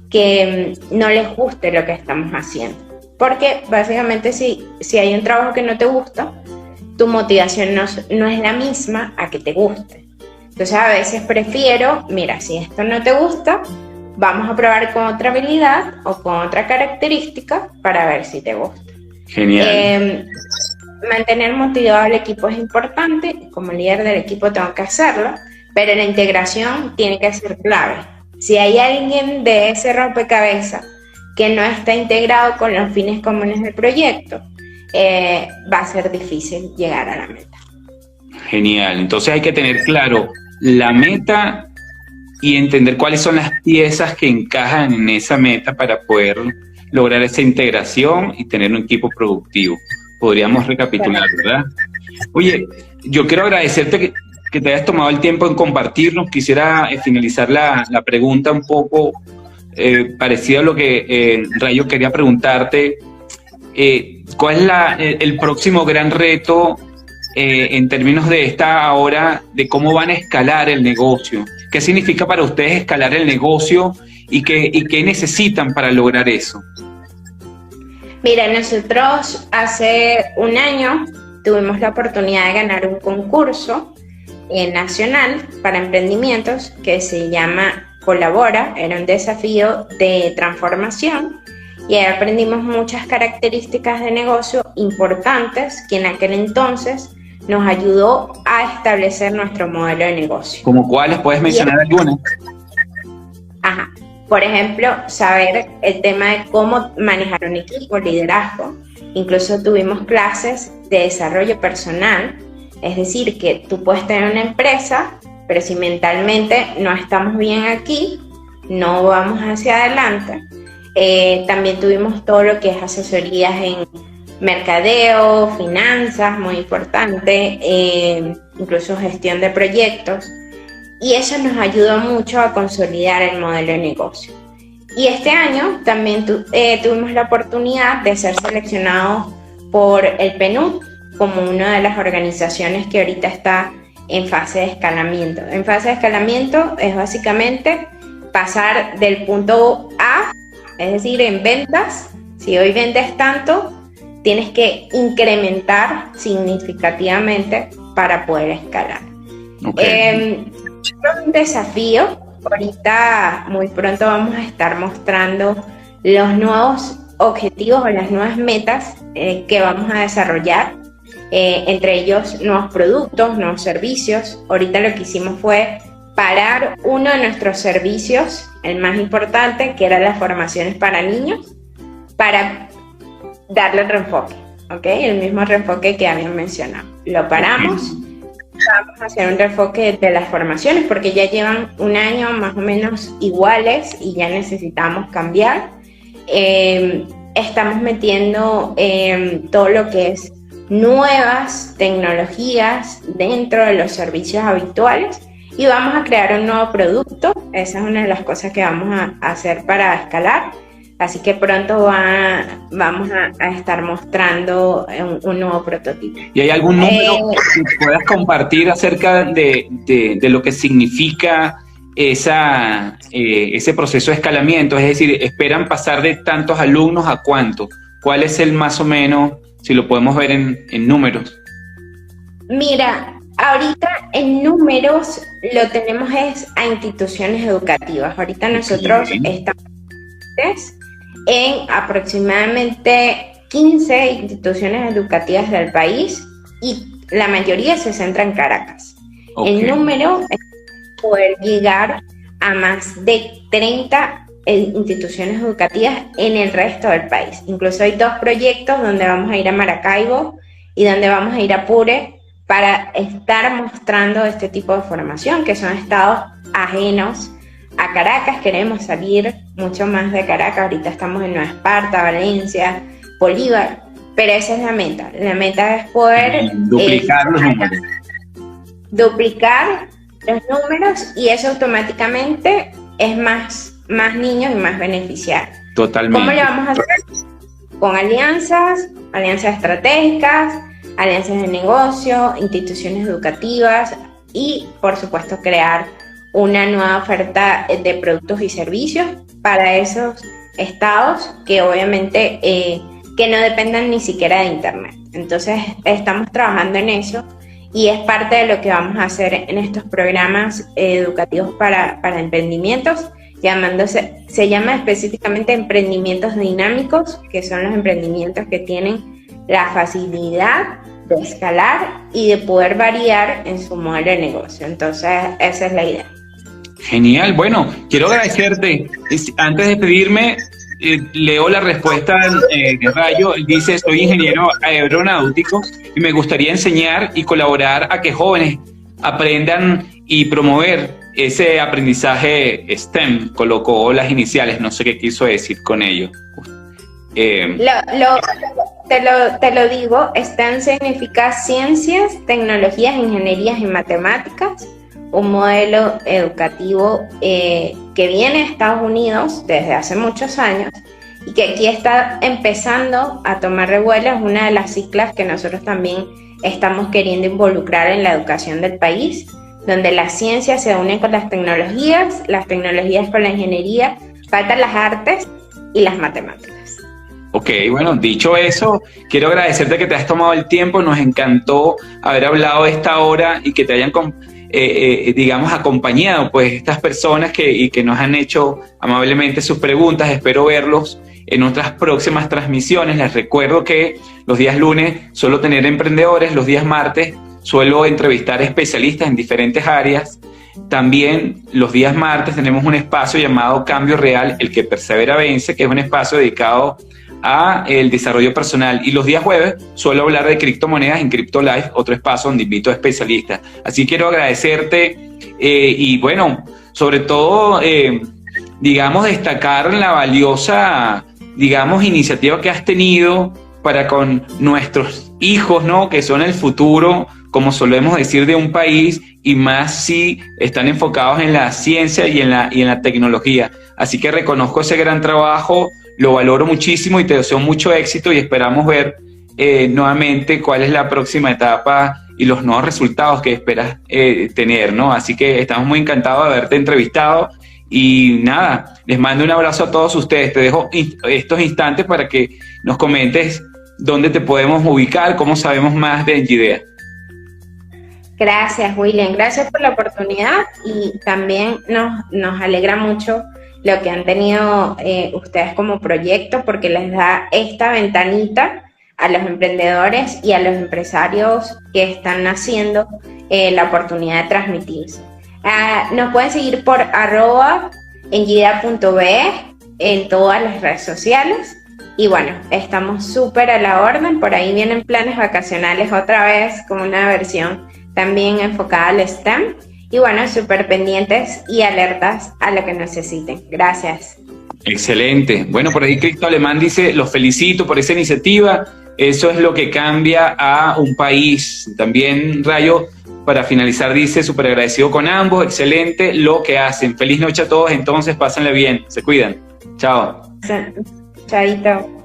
que no les guste lo que estamos haciendo. Porque básicamente si hay un trabajo que no te gusta, tu motivación no es la misma a que te guste. Entonces a veces prefiero, si esto no te gusta, vamos a probar con otra habilidad o con otra característica para ver si te gusta. Genial. Mantener motivado al equipo es importante, como líder del equipo tengo que hacerlo, pero la integración tiene que ser clave. Si hay alguien de ese rompecabezas que no está integrado con los fines comunes del proyecto, va a ser difícil llegar a la meta. Genial, entonces hay que tener claro la meta y entender cuáles son las piezas que encajan en esa meta para poder lograr esa integración y tener un equipo productivo. Podríamos recapitular, ¿verdad? Oye, yo quiero agradecerte que te hayas tomado el tiempo en compartirnos. Quisiera finalizar la pregunta un poco parecido a lo que Rayo quería preguntarte. ¿Cuál es el próximo gran reto en términos de esta hora, de cómo van a escalar el negocio? ¿Qué significa para ustedes escalar el negocio y qué necesitan para lograr eso? Mira, nosotros hace un año tuvimos la oportunidad de ganar un concurso nacional para emprendimientos que se llama Colabora. Era un desafío de transformación y ahí aprendimos muchas características de negocio importantes que en aquel entonces nos ayudó a establecer nuestro modelo de negocio. ¿Como cuáles? ¿Puedes mencionar algunas? Ajá. Por ejemplo, saber el tema de cómo manejar un equipo, liderazgo. Incluso tuvimos clases de desarrollo personal. Es decir, que tú puedes tener una empresa, pero si mentalmente no estamos bien aquí, no vamos hacia adelante. También tuvimos todo lo que es asesorías en mercadeo, finanzas, muy importante, incluso gestión de proyectos. Y eso nos ayudó mucho a consolidar el modelo de negocio. Y este año también tuvimos la oportunidad de ser seleccionados por el PNUD como una de las organizaciones que ahorita está en fase de escalamiento. En fase de escalamiento es básicamente pasar del punto A, es decir, en ventas. Si hoy vendes tanto, tienes que incrementar significativamente para poder escalar. Okay. Es un desafío. Ahorita muy pronto vamos a estar mostrando los nuevos objetivos o las nuevas metas que vamos a desarrollar, entre ellos nuevos productos, nuevos servicios. Ahorita lo que hicimos fue parar uno de nuestros servicios, el más importante, que era las formaciones para niños, para darle reenfoque, ¿ok? El mismo reenfoque que habían mencionado. Lo paramos. Vamos a hacer un reenfoque de las formaciones porque ya llevan un año más o menos iguales y ya necesitamos cambiar. Estamos metiendo todo lo que es nuevas tecnologías dentro de los servicios habituales y vamos a crear un nuevo producto. Esa es una de las cosas que vamos a hacer para escalar. Así que pronto vamos a estar mostrando un nuevo prototipo. ¿Y hay algún número que puedas compartir acerca de lo que significa ese proceso de escalamiento? Es decir, ¿esperan pasar de tantos alumnos a cuánto? ¿Cuál es el más o menos, si lo podemos ver en números? Mira, ahorita en números lo tenemos es a instituciones educativas. Ahorita nosotros estamos en aproximadamente 15 instituciones educativas del país y la mayoría se centra en Caracas. El número es poder llegar a más de 30 instituciones educativas en el resto del país. Incluso hay 2 proyectos donde vamos a ir a Maracaibo y donde vamos a ir a Apure para estar mostrando este tipo de formación, que son estados ajenos a Caracas. Queremos salir mucho más de Caracas. Ahorita estamos en Nueva Esparta, Valencia, Bolívar, pero esa es la meta. La meta es poder duplicar los números. Duplicar los números y eso automáticamente es más niños y más beneficiarios. Totalmente. ¿Cómo lo vamos a hacer? Con alianzas estratégicas, alianzas de negocio, instituciones educativas y, por supuesto, crear una nueva oferta de productos y servicios para esos estados que obviamente que no dependan ni siquiera de internet. Entonces estamos trabajando en eso y es parte de lo que vamos a hacer en estos programas educativos para emprendimientos, se llama específicamente emprendimientos dinámicos, que son los emprendimientos que tienen la facilidad de escalar y de poder variar en su modelo de negocio. Entonces esa es la idea. Genial, bueno, quiero agradecerte. Antes de despedirme, leo la respuesta de Rayo. Dice: soy ingeniero aeronáutico y me gustaría enseñar y colaborar a que jóvenes aprendan y promover ese aprendizaje STEM. Colocó las iniciales, no sé qué quiso decir con ello. Te lo digo, STEM significa ciencias, tecnologías, ingenierías y matemáticas. Un modelo educativo que viene de Estados Unidos desde hace muchos años y que aquí está empezando a tomar revuelo. Es una de las siglas que nosotros también estamos queriendo involucrar en la educación del país, donde las ciencias se unen con las tecnologías con la ingeniería, faltan las artes y las matemáticas. Ok, bueno, dicho eso, quiero agradecerte que te has tomado el tiempo. Nos encantó haber hablado esta hora y que te hayan digamos, acompañado pues estas personas que nos han hecho amablemente sus preguntas. Espero verlos en otras próximas transmisiones. Les recuerdo que los días lunes suelo tener emprendedores, los días martes suelo entrevistar especialistas en diferentes áreas. También los días martes tenemos un espacio llamado Cambio Real, el que persevera vence, que es un espacio dedicado a el desarrollo personal, y los días jueves suelo hablar de criptomonedas en Crypto Life, otro espacio donde invito a especialistas. Así quiero agradecerte y bueno, sobre todo digamos destacar la valiosa, digamos, iniciativa que has tenido para con nuestros hijos, ¿no? Que son el futuro, como solemos decir, de un país, y más si están enfocados en la ciencia y en la tecnología. Así que reconozco ese gran trabajo, lo valoro muchísimo y te deseo mucho éxito, y esperamos ver nuevamente cuál es la próxima etapa y los nuevos resultados que esperas tener, ¿no? Así que estamos muy encantados de haberte entrevistado y nada, les mando un abrazo a todos ustedes. Te dejo estos instantes para que nos comentes dónde te podemos ubicar, cómo sabemos más de Engidea. Gracias, William. Gracias por la oportunidad y también nos alegra mucho lo que han tenido ustedes como proyecto porque les da esta ventanita a los emprendedores y a los empresarios que están haciendo la oportunidad de transmitirse. Nos pueden seguir por @engida.be en todas las redes sociales. Y bueno, estamos súper a la orden. Por ahí vienen planes vacacionales otra vez con una versión también enfocada al STEM. Y bueno, súper pendientes y alertas a lo que necesiten. Gracias. Excelente. Bueno, por ahí Cristo Alemán dice, los felicito por esa iniciativa. Eso es lo que cambia a un país. También Rayo, para finalizar, dice, súper agradecido con ambos. Excelente lo que hacen. Feliz noche a todos. Entonces, pásenle bien. Se cuidan. Chao. Chaito.